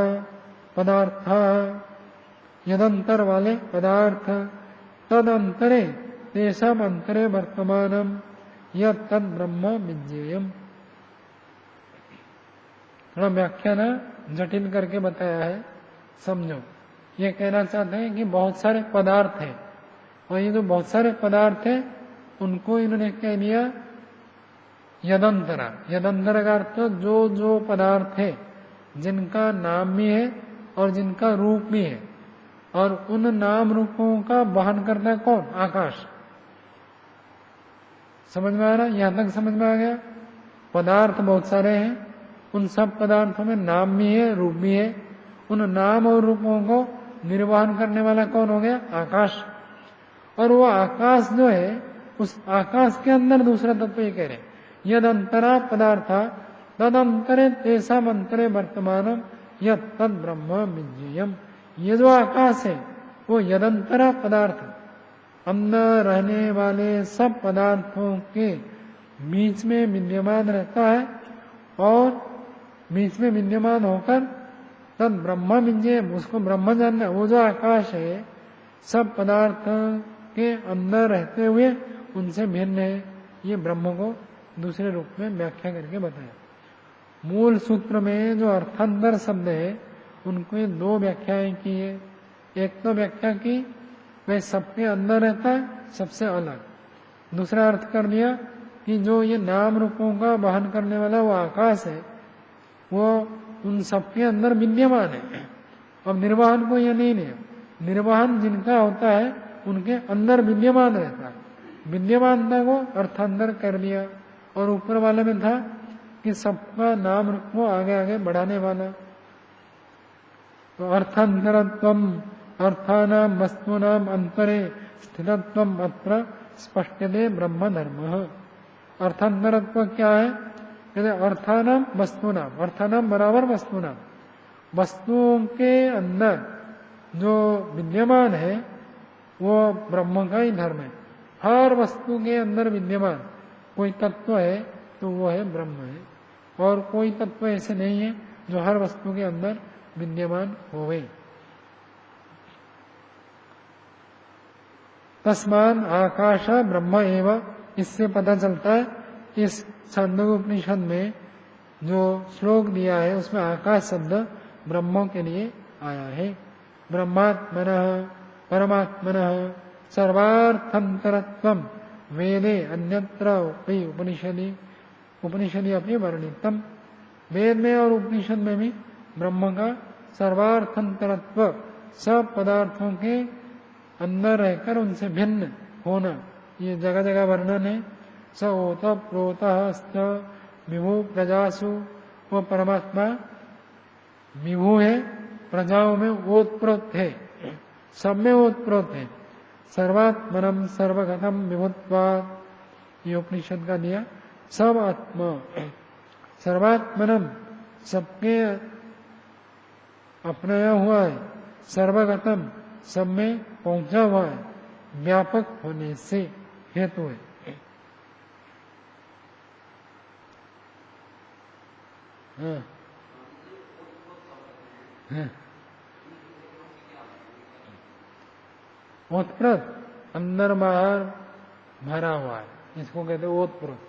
पदार्थ, यदंतर वाले पदार्थ। तद अंतरे तेषाम अंतरे वर्तमानम यत् तद ब्रह्म विज्ञेयम्। थोड़ा व्याख्या ना जटिल करके बताया है, समझो। ये कहना चाहते हैं कि बहुत सारे पदार्थ हैं, और ये जो बहुत सारे पदार्थ हैं उनको इन्होंने कह दिया यदंतरा। यदंतर का अर्थ जो जो पदार्थ है जिनका नाम भी है और जिनका रूप भी है, और उन नाम रूपों का वहन करता है कौन? आकाश। समझ में आ रहा? यहां तक समझ में आ गया? पदार्थ बहुत सारे हैं, उन सब पदार्थों में नाम भी है, रूप भी है। उन नाम और रूपों को निर्वहन करने वाला कौन हो गया? आकाश। और वो आकाश जो है, उस आकाश के अंदर दूसरा तत्व ये कह रहे हैं यद अंतरा पदार्थ तद अंतरे तेषाम अंतरे वर्तमानम यत् तद ब्रह्म विज्ञेयम्। ये जो आकाश है वो यदंतरा पदार्थ, अंदर रहने वाले सब पदार्थों के बीच में विद्यमान रहता है, और बीच में विद्यमान होकर तद ब्रह्म विज्ञेयम्, उसको ब्रह्म जानना। वो जो आकाश है सब पदार्थ के अंदर रहते हुए उनसे भिन्न है, ये ब्रह्म को दूसरे रूप में व्याख्या करके बताया। मूल सूत्र में जो अर्थांतर शब्द है उनको ये दो व्याख्याएं की है। एक तो व्याख्या की वह सबके अंदर रहता है, सबसे अलग। दूसरा अर्थ कर दिया कि जो ये नाम रूपों का वहन करने वाला वो आकाश है, वो उन सबके अंदर विद्यमान है। अब निर्वाहन को यह नहीं है, निर्वाहन जिनका होता है उनके अंदर विद्यमान रहता है। विद्यमानता को अर्थांतर कर दिया। और ऊपर वाले में था कि सबका नाम रूप को आगे आगे बढ़ाने वाला। तो अर्थांतरत्वम अर्थानाम वस्तूनाम अंतरे स्थितत्वम अत्र स्पष्टते ब्रह्म धर्म। अर्थांतरत्व क्या है? कहते अर्थानाम वस्तूनाम, अर्थानाम बराबर वस्तूनाम, वस्तुओं के अंदर जो विद्यमान है वो ब्रह्म का ही धर्म है। हर वस्तु के अंदर विद्यमान कोई तत्व है तो वो है ब्रह्म है, और कोई तत्व ऐसे नहीं है जो हर वस्तु के अंदर विद्यमान होवे। तस्मान आकाश ब्रह्म एवं, इससे पता चलता है इस छांदोग्य उपनिषद में जो श्लोक दिया है उसमें आकाश शब्द ब्रह्मों के लिए आया है। ब्रह्मात्मनः परमात्मनः सर्वार्थंतरत्वम वेदे अन्यत्र उपनिषदि अपनी वर्णितम। वेद में और उपनिषद में भी ब्रह्म का सर्वार्थंतरत्व, सब पदार्थों के अंदर रहकर उनसे भिन्न होना, ये जगह जगह वर्णन है। स ओत प्रोतः स्त विभु प्रजासु, वो परमात्मा विभु है, प्रजाओं में ओतप्रोत है, सब में ओतप्रोत है। सर्वात्मनम सर्वगतम विभुत्वात्, ये उपनिषद का दिया। सब आत्मा सर्वात्मनम, सबके अपनाया हुआ है, सर्वगतम, सब में पहुंचा हुआ है, व्यापक होने से। हेतु है। हाँ हाँ। ओतप्रोत अंदर बाहर भरा हुआ है, इसको कहते हैं ओतप्रोत।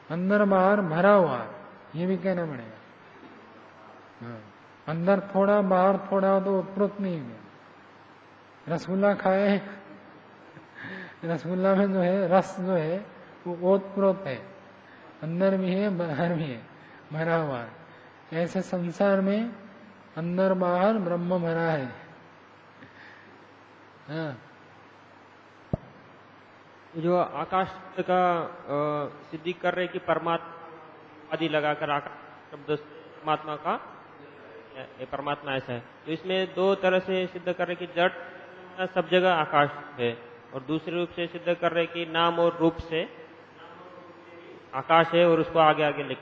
अंदर बाहर भरा हुआ है, ये भी कहना पड़ेगा। हाँ। अंदर थोड़ा बाहर थोड़ा तो ओतप्रोत नहीं है। रसगुल्ला खाए, रसगुल्ला में जो है रस जो है वो ओतप्रोत है, अंदर भी है बाहर भी है, भरा हुआ है। ऐसे संसार में अंदर बाहर ब्रह्म भरा है। हाँ। जो आकाश का सिद्धि कर रहे कि परमात्मा आदि लगाकर आकाश शब्द परमात्मा का ये परमात्मा ऐसा है, तो इसमें दो तरह से सिद्ध कर रहे कि जड़ सब जगह आकाश है, और दूसरे रूप से सिद्ध कर रहे कि नाम और रूप से आकाश है, और उसको आगे आगे लिख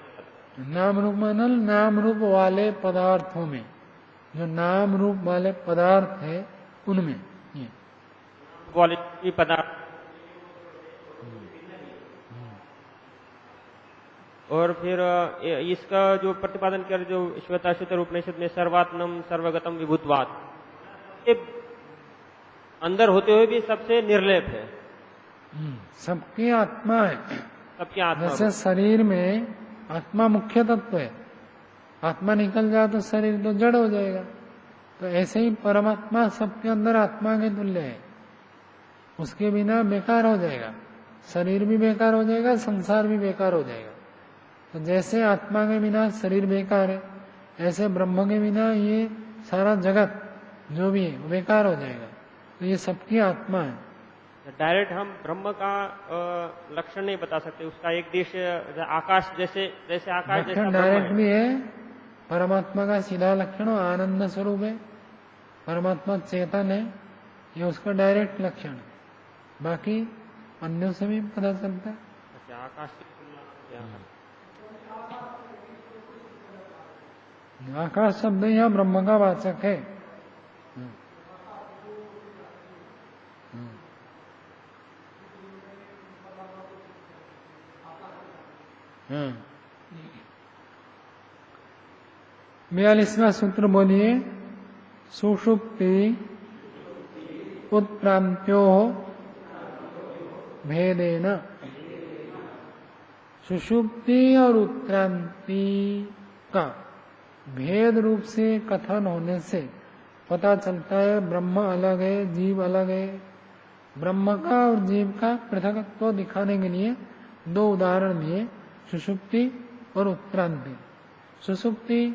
नाम रूप मानल नाम रूप वाले पदार्थों में, जो नाम रूप वाले पदार्थ है उनमें ये क्वालिटी पदार्थ। और फिर इसका जो प्रतिपादन कर जो श्वेताश्वतर उपनिषद में सर्वात्मम सर्वगतम विभुतवाद, ये अंदर होते हुए भी सबसे निर्लेप है, सबकी आत्मा है। सबकी आत्मा। जैसे शरीर में आत्मा मुख्य तत्व है, आत्मा निकल जाए तो शरीर तो जड़ हो जाएगा, तो ऐसे ही परमात्मा सबके अंदर आत्मा के तुल्य है, उसके बिना बेकार हो जाएगा, शरीर भी बेकार हो जाएगा, संसार भी बेकार हो जाएगा। तो जैसे आत्मा के बिना शरीर बेकार है, ऐसे ब्रह्म के बिना ये सारा जगत जो भी है वो बेकार हो जाएगा। तो ये सबकी आत्मा है। डायरेक्ट हम ब्रह्म का लक्षण नहीं बता सकते, उसका एक देश आकाश जैसे जैसे आकाश जैसा लक्षण डायरेक्ट भी है, परमात्मा का सीधा लक्षण आनंद स्वरूप है, परमात्मा चेतन है, ये उसका डायरेक्ट लक्षण है। बाकी अन्यों से भी पता चलता है। अच्छा, आकाश आकाश शब्द यहाँ ब्रह्म का वाचक है। हाँ। 42वां सूत्र बोलिए। सुषुप्ति उत्क्रांत्यो भेदेन। सुषुप्ति और उत्क्रांति का भेद रूप से कथन होने से पता चलता है ब्रह्म अलग है, जीव अलग है। ब्रह्म का और जीव का पृथकत्व दिखाने के लिए दो उदाहरण दिए, सुषुप्ति और उत्क्रांति। सुषुप्ति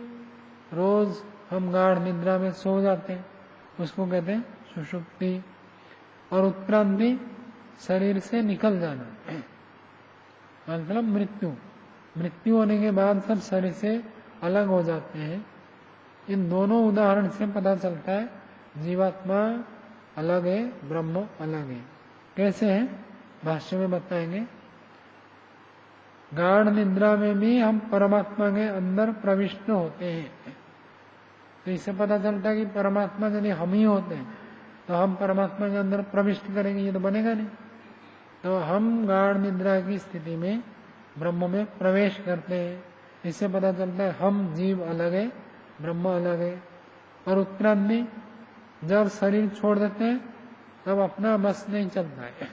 रोज हम गाढ़ निद्रा में सो जाते हैं, उसको कहते हैं सुषुप्ति। और उत्क्रांति शरीर से निकल जाना, मतलब मृत्यु। मृत्यु होने के बाद सब शरीर से अलग हो जाते हैं। इन दोनों उदाहरण से पता चलता है जीवात्मा अलग है, ब्रह्म अलग है। कैसे है भाष्य में बताएंगे। गाढ़ निद्रा में भी हम परमात्मा के अंदर प्रविष्ट होते हैं, तो इससे पता चलता है कि परमात्मा यदि हम ही होते हैं तो हम परमात्मा के अंदर प्रविष्ट करेंगे, ये तो बनेगा नहीं। तो हम गाढ़ निद्रा की स्थिति में ब्रह्म में प्रवेश करते हैं, इससे पता चलता है हम जीव अलग है, ब्रह्म अलग है। और उत्क्रांति जब शरीर छोड़ देते हैं तब अपना बस नहीं चलता है।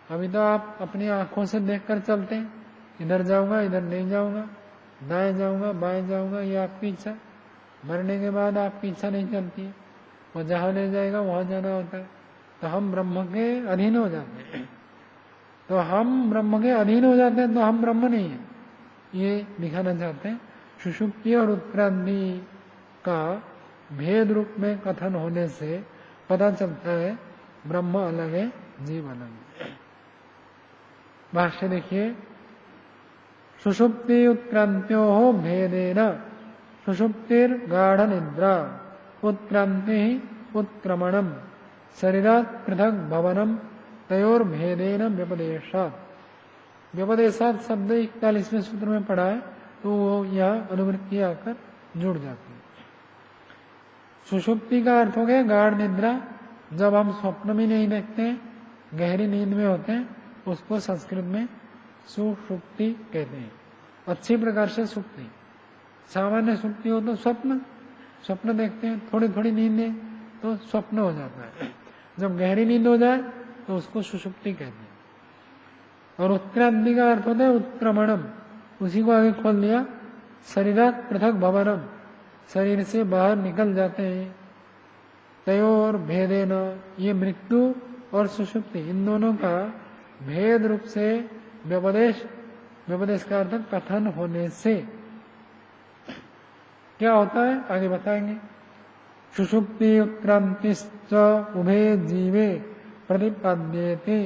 अभी तो आप अपनी आंखों से देखकर चलते हैं, इधर जाऊंगा इधर नहीं जाऊंगा, दाएं जाऊंगा बाएं जाऊंगा, ये आपकी इच्छा। मरने के बाद आपकी इच्छा नहीं चलती है, वो जहां ले जाएगा वहां जाना होता है। तो हम ब्रह्म के अधीन हो जाते हैं। तो हम ब्रह्म के अधीन हो जाते हैं तो हम ब्रह्म नहीं है, ये दिखाना चाहते हैं। सुषुप्ति और उत्क्रांति का भेद रूप में कथन होने से पता चलता है ब्रह्म अलग है, जीव अलग है। भाष्य देखिए। सुषुप्ति उत्क्रांत्यो भेदेन सुषुप्तिर गाढ़ निद्रा उत्क्रांति उत्क्रमणम शरीरात् पृथक भवनम तयोर भेदेन व्यपदेशात्। व्यपदेशात् शब्द 41वें सूत्र में पढ़ा है, तो वो यहाँ अनुवृत्ति आकर जुड़ जाती है। सुषुप्ति का अर्थ हो गया गाढ़ निद्रा, जब हम स्वप्न भी नहीं देखते, गहरी नींद में होते हैं, उसको संस्कृत में सुषुप्ति कहते हैं। अच्छी प्रकार से सुप्ति। सामान्य सुप्ति हो तो स्वप्न देखते हैं, थोड़ी थोड़ी नींद है तो स्वप्न हो जाता है। जब गहरी नींद हो जाए तो उसको सुषुप्ति कहते हैं। और उत्क्रांति का अर्थ होता है उत्क्रमणम, उसी को आगे खोल दिया, शरीरात पृथक भवनम, शरीर से बाहर निकल जाते हैं। तयोर भेदेन, ये मृत्यु और सुषुप्ति इन दोनों का भेद रूप से व्यपदेश का अर्थ कथन होने से क्या होता है आगे बताएंगे। सुषुप्ति उत्क्रांतिश्च उभे जीवे प्रतिपाद्यते।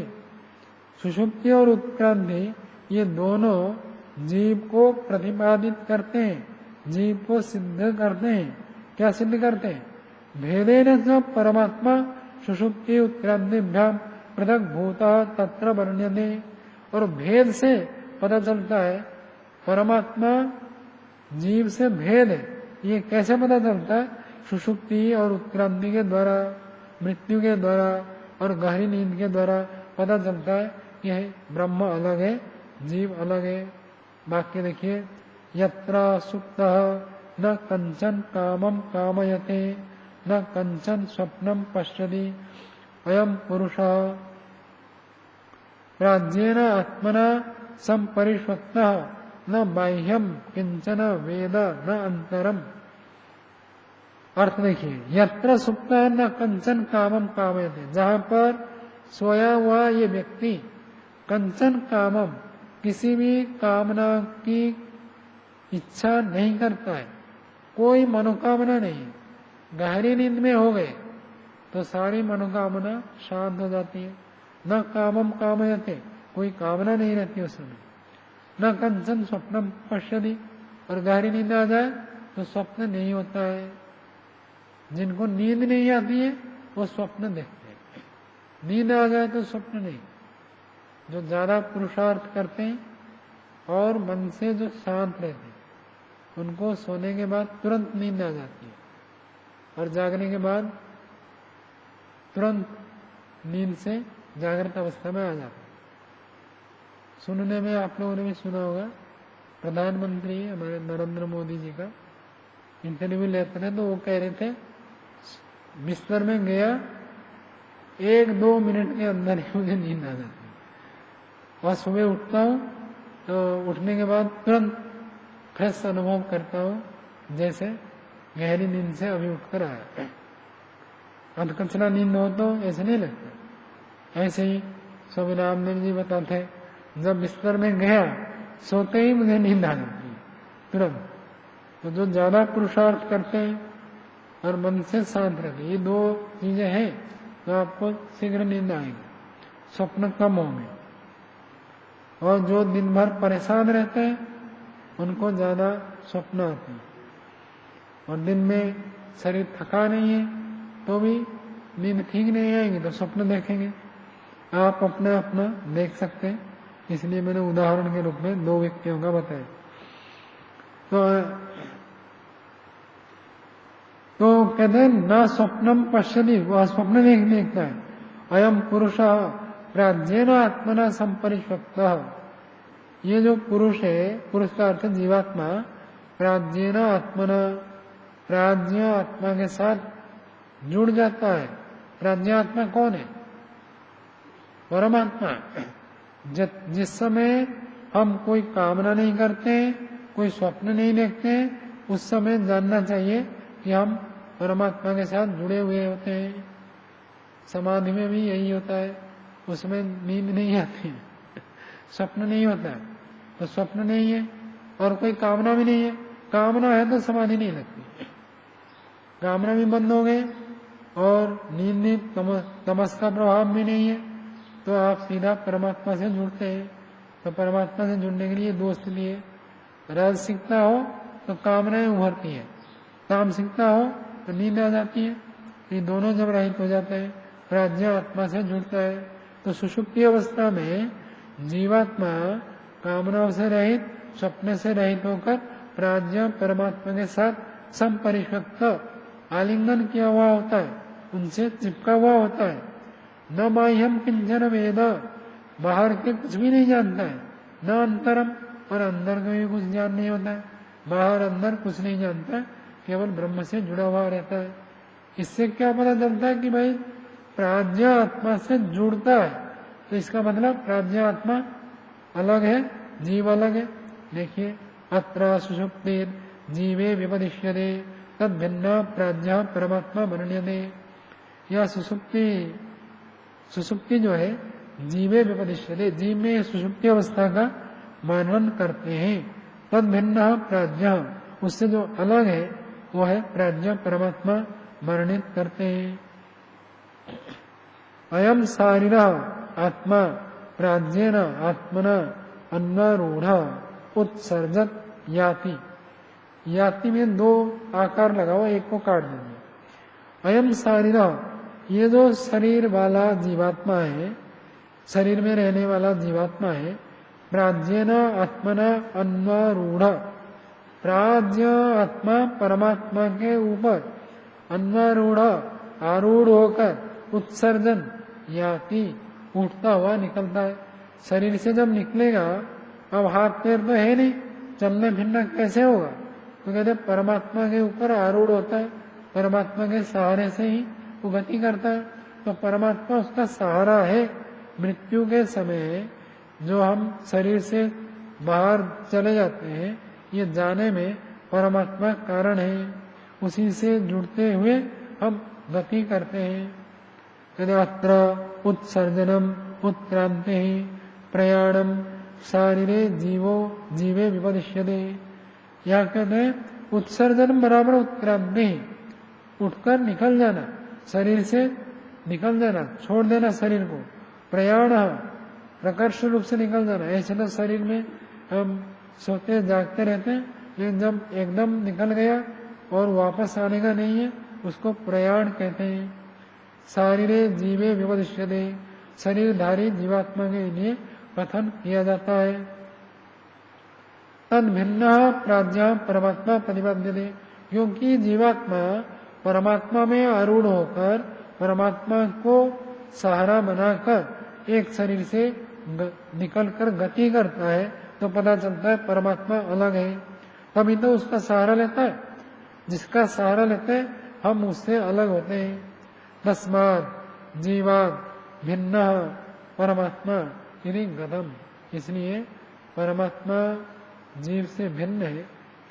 सुषुप्ति और उत्क्रांति ये दोनों जीव को प्रतिपादित करते हैं, जीव को सिद्ध करते हैं। क्या सिद्ध करते हैं? भेदेन च परमात्मा सुषुप्ति उत्क्रांतिभ्याम पृथक भूता तत्र वर्ण्यते। और भेद से पता चलता है परमात्मा जीव से भेद है। ये कैसे पता चलता है? सुषुप्ति और उत्क्रांति के द्वारा, मृत्यु के द्वारा और गहरी नींद के द्वारा पता चलता है यह ब्रह्म अलग है, जीव अलग है। वाक्य देखिए, यत्र सुप्तः न कंचन कामम कामयते न कंचन स्वप्नम पश्यति अयम पुरुषः प्राज्ञेन आत्मना संपरिष्वक्तः न बाह्यम किंचन वेद न अंतरम। अर्थ देखिए, यत्र सुप्तः न कंचन कामम कामयते, जहां पर सोया हुआ ये व्यक्ति कंचन कामम, किसी भी कामना की इच्छा नहीं करता है, कोई मनोकामना नहीं। गहरी नींद में हो गए तो सारी मनोकामना शांत हो जाती है। न कामम कामयते, कोई कामना नहीं रहती उस समय। न कंचन स्वप्नम पश्यति, और गहरी नींद आ जाए तो स्वप्न नहीं होता है। जिनको नींद नहीं आती है वो स्वप्न देखते हैं, नींद आ जाए तो स्वप्न नहीं। जो ज्यादा पुरुषार्थ करते हैं और मन से जो शांत रहते हैं उनको सोने के बाद तुरंत नींद आ जाती है, और जागने के बाद तुरंत नींद से जागृत अवस्था में आ जाते हैं। सुनने में आप लोगों ने भी सुना होगा, प्रधानमंत्री हमारे नरेंद्र मोदी जी का इंटरव्यू लेते थे तो वो कह रहे थे बिस्तर में गया 1-2 मिनट के अंदर ही मुझे नींद आ जाती है, और सुबह उठता हूँ तो उठने के बाद तुरंत फ्रेश अनुभव करता हूँ जैसे गहरी नींद से अभी उठकर आया। अधकचरा नींद हो तो ऐसे नहीं लगता। ऐसे ही स्वामी रामदेव जी बताते, जब बिस्तर में गया सोते ही मुझे नींद आ जाती है तुरंत। तो जो ज्यादा पुरुषार्थ करते हैं और मन से शांत रहते, ये 2 चीजें हैं तो आपको शीघ्र नींद आएगी, स्वप्न कम होंगे। और जो दिन भर परेशान रहते हैं उनको ज्यादा स्वप्न आते हैं। और दिन में शरीर थका नहीं है तो भी नींद ठीक नहीं आएगी तो स्वप्न देखेंगे। आप अपना देख सकते हैं, इसलिए मैंने उदाहरण के रूप में 2 व्यक्तियों का बताया। तो कहते हैं ना स्वप्नम पश्यति, वह स्वप्न नहीं देखता है। अयम पुरुषः प्राज्ञेन आत्मना संपरिष्वक्तः, ये जो पुरुष है, पुरुष का अर्थ जीवात्मा, प्राज्ञेन आत्मना, प्राज्ञ आत्मा के साथ जुड़ जाता है। प्राज्ञ आत्मा कौन है? परमात्मा। जिस समय हम कोई कामना नहीं करते, कोई स्वप्न नहीं देखते, उस समय जानना चाहिए कि हम परमात्मा के साथ जुड़े हुए होते हैं। समाधि में भी यही होता है, उसमें नींद नहीं आती है, स्वप्न नहीं होता है, तो स्वप्न नहीं है। और कोई कामना भी नहीं है, कामना है तो समाधि नहीं लगती। कामना भी बंद हो गए और नींद तमस का प्रभाव भी नहीं है, तो आप सीधा परमात्मा से जुड़ते हैं। तो परमात्मा से जुड़ने के लिए 2 स्थिति है, राजसिकता हो तो कामनाएं उभरती है, तामसिकता हो तो नींद आ जाती है। ये दोनों जब रहित हो जाते हैं, प्राज्ञ आत्मा से जुड़ता है, तो सुषुप्ति अवस्था में जीवात्मा कामनाओं से रहित, स्वप्न से रहित होकर प्राज्ञ परमात्मा के साथ संपरिष्वक्त, आलिंगन किया हुआ होता है, उनसे चिपका हुआ होता है। न बाह्यम किंचन वेद, बाहर के कुछ भी नहीं जानता है, न अंतरम, और अंदर का भी कुछ ज्ञान नहीं होता है, बाहर अंदर कुछ नहीं जानता, केवल ब्रह्म से जुड़ा हुआ रहता है। इससे क्या पता चलता है कि भाई प्राज्ञ आत्मा से जुड़ता है, तो इसका मतलब प्राज्ञ आत्मा अलग है, जीव अलग है। देखिए, अत्र सुषुप्ति जीवे विपदिश्यते तद भिन्न प्राज्ञ परमात्मा वर्ण्यते। यह सुषुप्ति जो है जीवे विपदिश्यते, जीव में सुषुप्ति अवस्था का वर्णन करते हैं। तद भिन्न प्राज्ञ, उससे जो अलग है वो है प्राज्ञ परमात्मा वर्णित करते हैं। अयम शारीर आत्मा प्राज्ञेन आत्मना अन्वारूढ़ उत्सर्जत याति। याति में दो आकार लगा हुआ, एक को काट दीजिए। अयम शारीर, ये जो शरीर वाला जीवात्मा है, शरीर में रहने वाला जीवात्मा है, प्राज्ञेन आत्मना अन्वारूढ़, प्राज्ञ आत्मा परमात्मा के ऊपर अन्वारूढ़ आरूढ़ होकर उत्सर्जन याति उठता हुआ निकलता है। शरीर से जब निकलेगा, अब हाथ पैर तो है नहीं, चलने फिरना कैसे होगा? तो कहते परमात्मा के ऊपर आरूढ़ होता है, परमात्मा के सहारे से ही वो गति करता है। तो परमात्मा उसका सहारा है। मृत्यु के समय जो हम शरीर से बाहर चले जाते हैं, ये जाने में परमात्मा कारण है, उसी से जुड़ते हुए हम गति करते हैं। अत्र उत्सर्जनम उत्क्रांति प्रयाणम शारीरे जीवे विपदिश्यते। यह कहते हैं उत्सर्जन बराबर उत्क्रांति, उठकर निकल जाना, शरीर से निकल जाना, छोड़ देना शरीर को। प्रयाण, प्रकर्ष रूप से निकल जाना। ऐसे तो शरीर में हम सोते जागते रहते हैं, लेकिन जब एकदम निकल गया और वापस आने का नहीं है, उसको प्रयाण कहते हैं। शारीरे जीवे विपदिश्यते, शरीरधारी जीवात्मा के लिए कथन किया जाता है। तद भिन्न प्राज्ञ परमात्मा प्रतिपाद्यते, क्योंकि जीवात्मा परमात्मा में आरूढ़ होकर परमात्मा को सहारा बनाकर एक शरीर से निकलकर गति करता है, तो पता चलता है परमात्मा अलग है। तभी तो उसका सहारा लेता है, जिसका सहारा लेते हैं हम उससे अलग होते हैं। तस्मात् जीवात् भिन्न परमात्मा यदि गतम, इसलिए परमात्मा जीव से भिन्न है।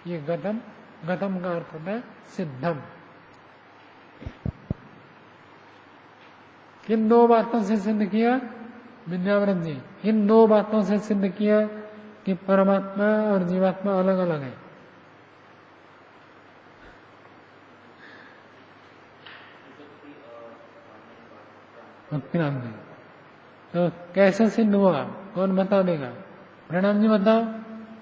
ये गतम, गतम का अर्थ होता है सिद्धम। किन दो बातों से सिद्ध किया विद्याव्रत जी? इन दो बातों से सिद्ध किया कि परमात्मा और जीवात्मा अलग अलग है। उत्क्रांति तो कैसे सिद्ध हुआ, कौन बता देगा? प्रणाम जी बताओ।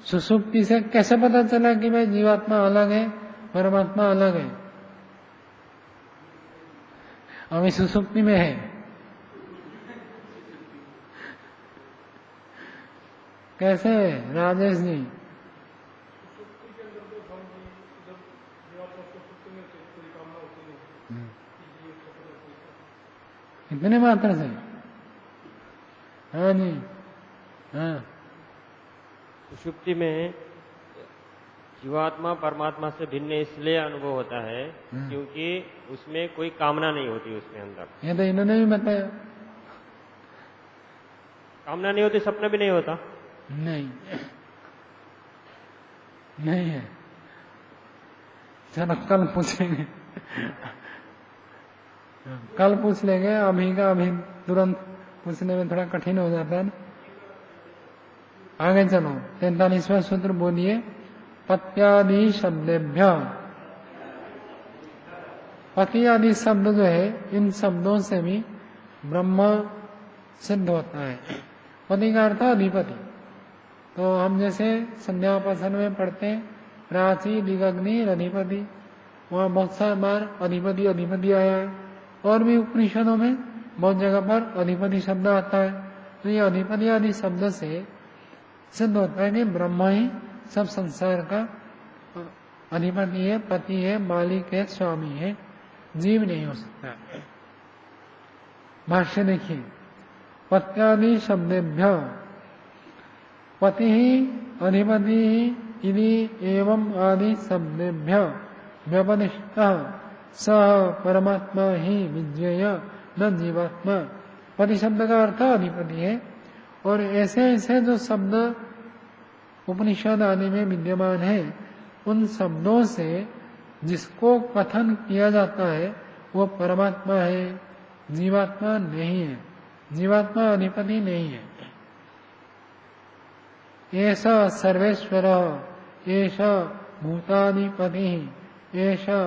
सुसुप्ति से कैसे पता चला कि भाई जीवात्मा अलग है, परमात्मा अलग है? अभी सुसुप्ति में है, कैसे राजेश जी? इतने मात्र से? हाँ जी, हाँ। सुषुप्ति में जीवात्मा परमात्मा से भिन्न इसलिए अनुभव होता है क्योंकि उसमें कोई कामना नहीं होती उसके अंदर। ये तो इन्होंने भी बताया। कामना नहीं होती, सपना भी नहीं होता। नहीं, नहीं है। चलो कल पूछेंगे, कल पूछ लेंगे। अभी का अभी तुरंत पूछने में थोड़ा कठिन हो जाता है ना। आगे चलो, 43वां सूत्र बोलिए। पत्यादि शब्देभ्य, पति आदि शब्द जो है, इन शब्दों से भी ब्रह्म सिद्ध होता है। पति का अर्थ अधिपति। तो हम जैसे संध्यापासन में पढ़ते हैं प्राची दिग्ग्नि अधिपति, वहाँ बहुत सारी बार अधिपति अधिपति आया है। और भी उपनिषदों में बहुत जगह पर अधिपति शब्द आता है। तो ये अधिपति आदि शब्द से सिद्ध होता है कि ब्रह्म ही सब संसार का अधिपति है, पति है, मालिक है, स्वामी है, जीव नहीं हो सकता। भाष्य देखिए, पत्यादि शब्देभ्य पति अधिपति इति एवं आदि शब्देभ्य व्यपदिष्टः स परमात्मा ही विज्ञेय न जीवात्मा। पति शब्द का अर्थ अधिपति है, और ऐसे ऐसे जो शब्द उपनिषद आदि में विद्यमान है, उन शब्दों से जिसको कथन किया जाता है वो परमात्मा है, जीवात्मा नहीं है। जीवात्मा अधिपति नहीं है। ऐसा सर्वेश्वर, ऐसा भूताधिपति, ऐसा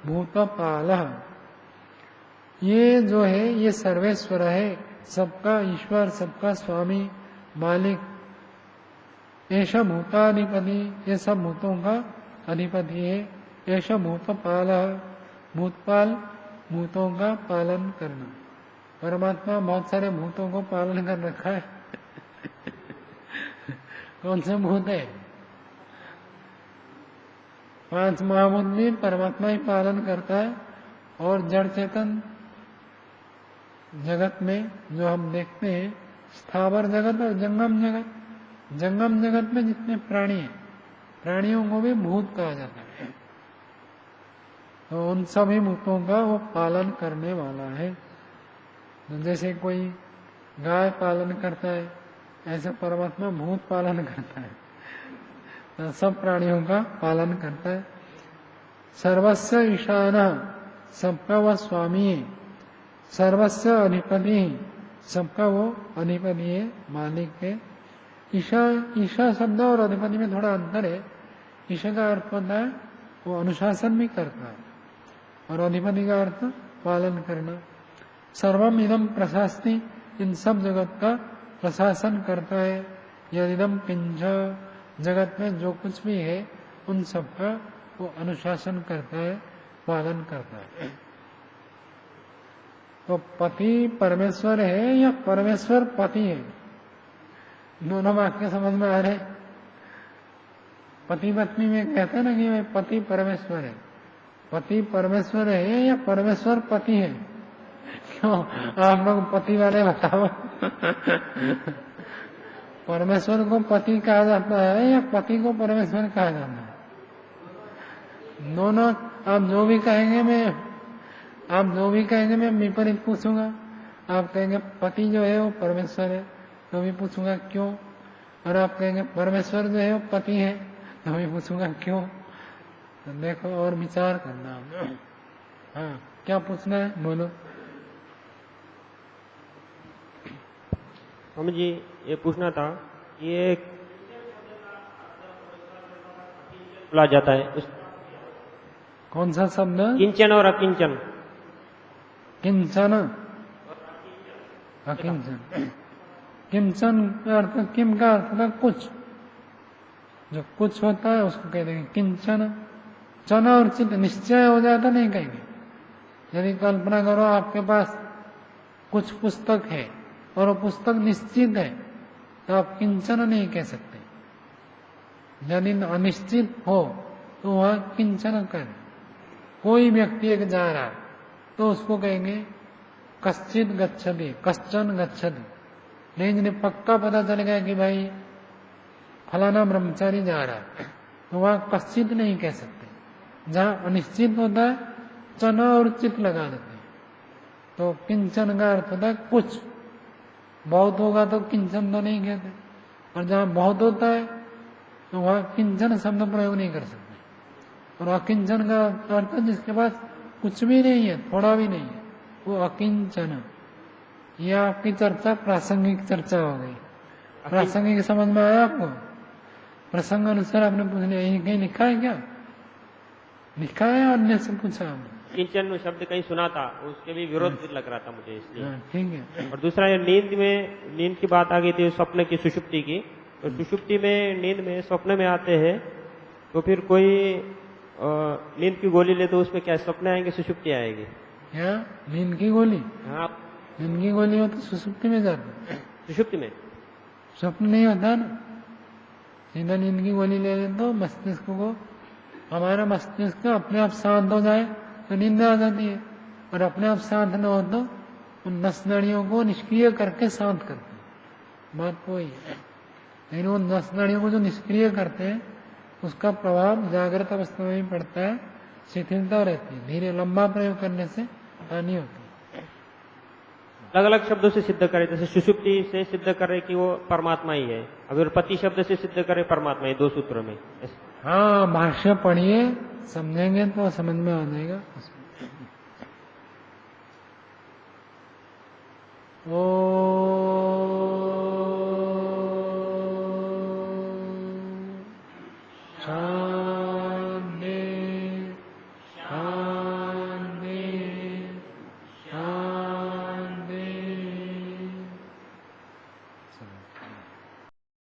भूतपाल, ये जो है ये सर्वेश्वर है, सबका ईश्वर, सबका स्वामी, मालिक। ऐसा भूताधिपति, ये सब भूतों का अधिपति है। ऐसा भूतपाल, भूतपाल, भूतों का पालन करना। परमात्मा बहुत सारे भूतों को पालन कर रखा है। कौन से भूत है? 5 महाभूत भी परमात्मा ही पालन करता है। और जड़ चेतन जगत में जो हम देखते हैं, स्थावर जगत और जंगम जगत, जंगम जगत में जितने प्राणी हैं, प्राणियों को भी भूत कहा जाता है। तो उन सभी भूतों का वो पालन करने वाला है। जैसे कोई गाय पालन करता है, ऐसे परमात्मा भूत पालन करता है, तो सब प्राणियों का पालन करता है। सर्वस्य ईशान, सबका वह स्वामी है। सर्वस्य अधिपति, सबका वो अधिपति है, मालिक है। ईशा, ईशा शब्द और अधिपति में थोड़ा अंतर है। ईशा का अर्थ होता है वो अनुशासन भी करता है, और अधिपति का अर्थ पालन करना। सर्वम इदम प्रशास्ति, इन सब जगत का प्रशासन करता है। यदिदम किंच, जगत में जो कुछ भी है उन सब का वो अनुशासन करता है, पालन करता है। तो पति परमेश्वर है या परमेश्वर पति है? दोनों वाक्य समझ में आ रहे। पति पत्नी में कहते हैं ना कि भाई पति परमेश्वर है। पति परमेश्वर है या परमेश्वर पति है? क्यों आप लोग पति वाले बताओ। परमेश्वर को पति कहा जाता है या पति को परमेश्वर कहा जाता है? दोनों आप जो भी कहेंगे मैं विपरीत पूछूंगा। आप कहेंगे पति जो है वो परमेश्वर है, तो भी पूछूंगा क्यों। और आप कहेंगे परमेश्वर जो है वो पति है, तो भी पूछूंगा क्यों। तो देखो और विचार करना। हाँ, क्या पूछना है बोलो। हम जी ये पूछना था, ये बोला जाता है उस कौन सा शब्द? किंचन और अकिंचन। किंचन, अकिंचन। किंचन का अर्थ, किम का अर्थ था कुछ, जो कुछ होता है उसको कहते हैं किंचन। चन और चित निश्चय हो जाता नहीं कहेंगे। यदि कल्पना करो आपके पास कुछ पुस्तक है और वो पुस्तक निश्चित है, तो आप किंचन नहीं कह सकते। यदि अनिश्चित हो तो वह किंचन करें। कोई व्यक्ति एक जा रहा है तो उसको कहेंगे कश्चित गच्छति, कश्चन गच्छति। लेकिन यदि पक्का पता चल गया कि भाई फलाना ब्रह्मचारी जा रहा है, तो वह कश्चित नहीं कह सकते। जहां अनिश्चित होता है चन और चित लगा देते हैं। तो किंचन का अर्थ होता है कुछ। बहुत होगा तो किंचन तो नहीं कहते, और जहां बहुत होता है तो वहां किंचन शब्द प्रयोग नहीं कर सकते। और अकिंचन का अर्थ जिसके पास कुछ भी नहीं है, थोड़ा भी नहीं है, वो अकिंचन। ये आपकी चर्चा प्रासंगिक चर्चा हो गई। प्रासंगिक समझ में आया आपको? प्रसंग अनुसार आपने पूछ लिया। यही कहीं लिखा है क्या? लिखा है या अन्य से पूछा आपने? किंचन शब्द कहीं सुना था, उसके भी विरोध लग रहा था मुझे, इसलिए। ठीक है। और दूसरा ये नींद की बात आ गई थी, स्वप्न की, सुषुप्ति की। तो सुषुप्ति में, नींद में, स्वप्न में आते हैं, तो फिर कोई नींद की गोली ले तो उसमें क्या स्वप्न आएंगे, सुषुप्ति आएगी? क्या नींद की गोली? हाँ, नींद की गोली हो तो सुषुप्ति में जाती। सुषुप्ति में स्वप्न नहीं होता ना। सीधा नींद की गोली ले लें तो मस्तिष्क को, हमारा मस्तिष्क अपने आप शांत हो जाए तो नींद आ जाती है, और अपने आप शांत न हो तो उन नस नाड़ियों को निष्क्रिय करके शांत करते हैं। बात वही है। लेकिन वो नस नाड़ियों को जो निष्क्रिय करते हैं उसका प्रभाव जागृत अवस्था में भी पड़ता है, शिथिलता रहती है। धीरे लंबा प्रयोग करने से हानि होती है। अलग अलग शब्दों से सिद्ध करे, जैसे सुषुप्ति से सिद्ध करे कि वो परमात्मा ही है, अगर पति शब्द से सिद्ध करे परमात्मा ही, 2 सूत्रों में। हाँ, भाष्य पढ़िए, समझेंगे तो समझ में आ जाएगा। ओ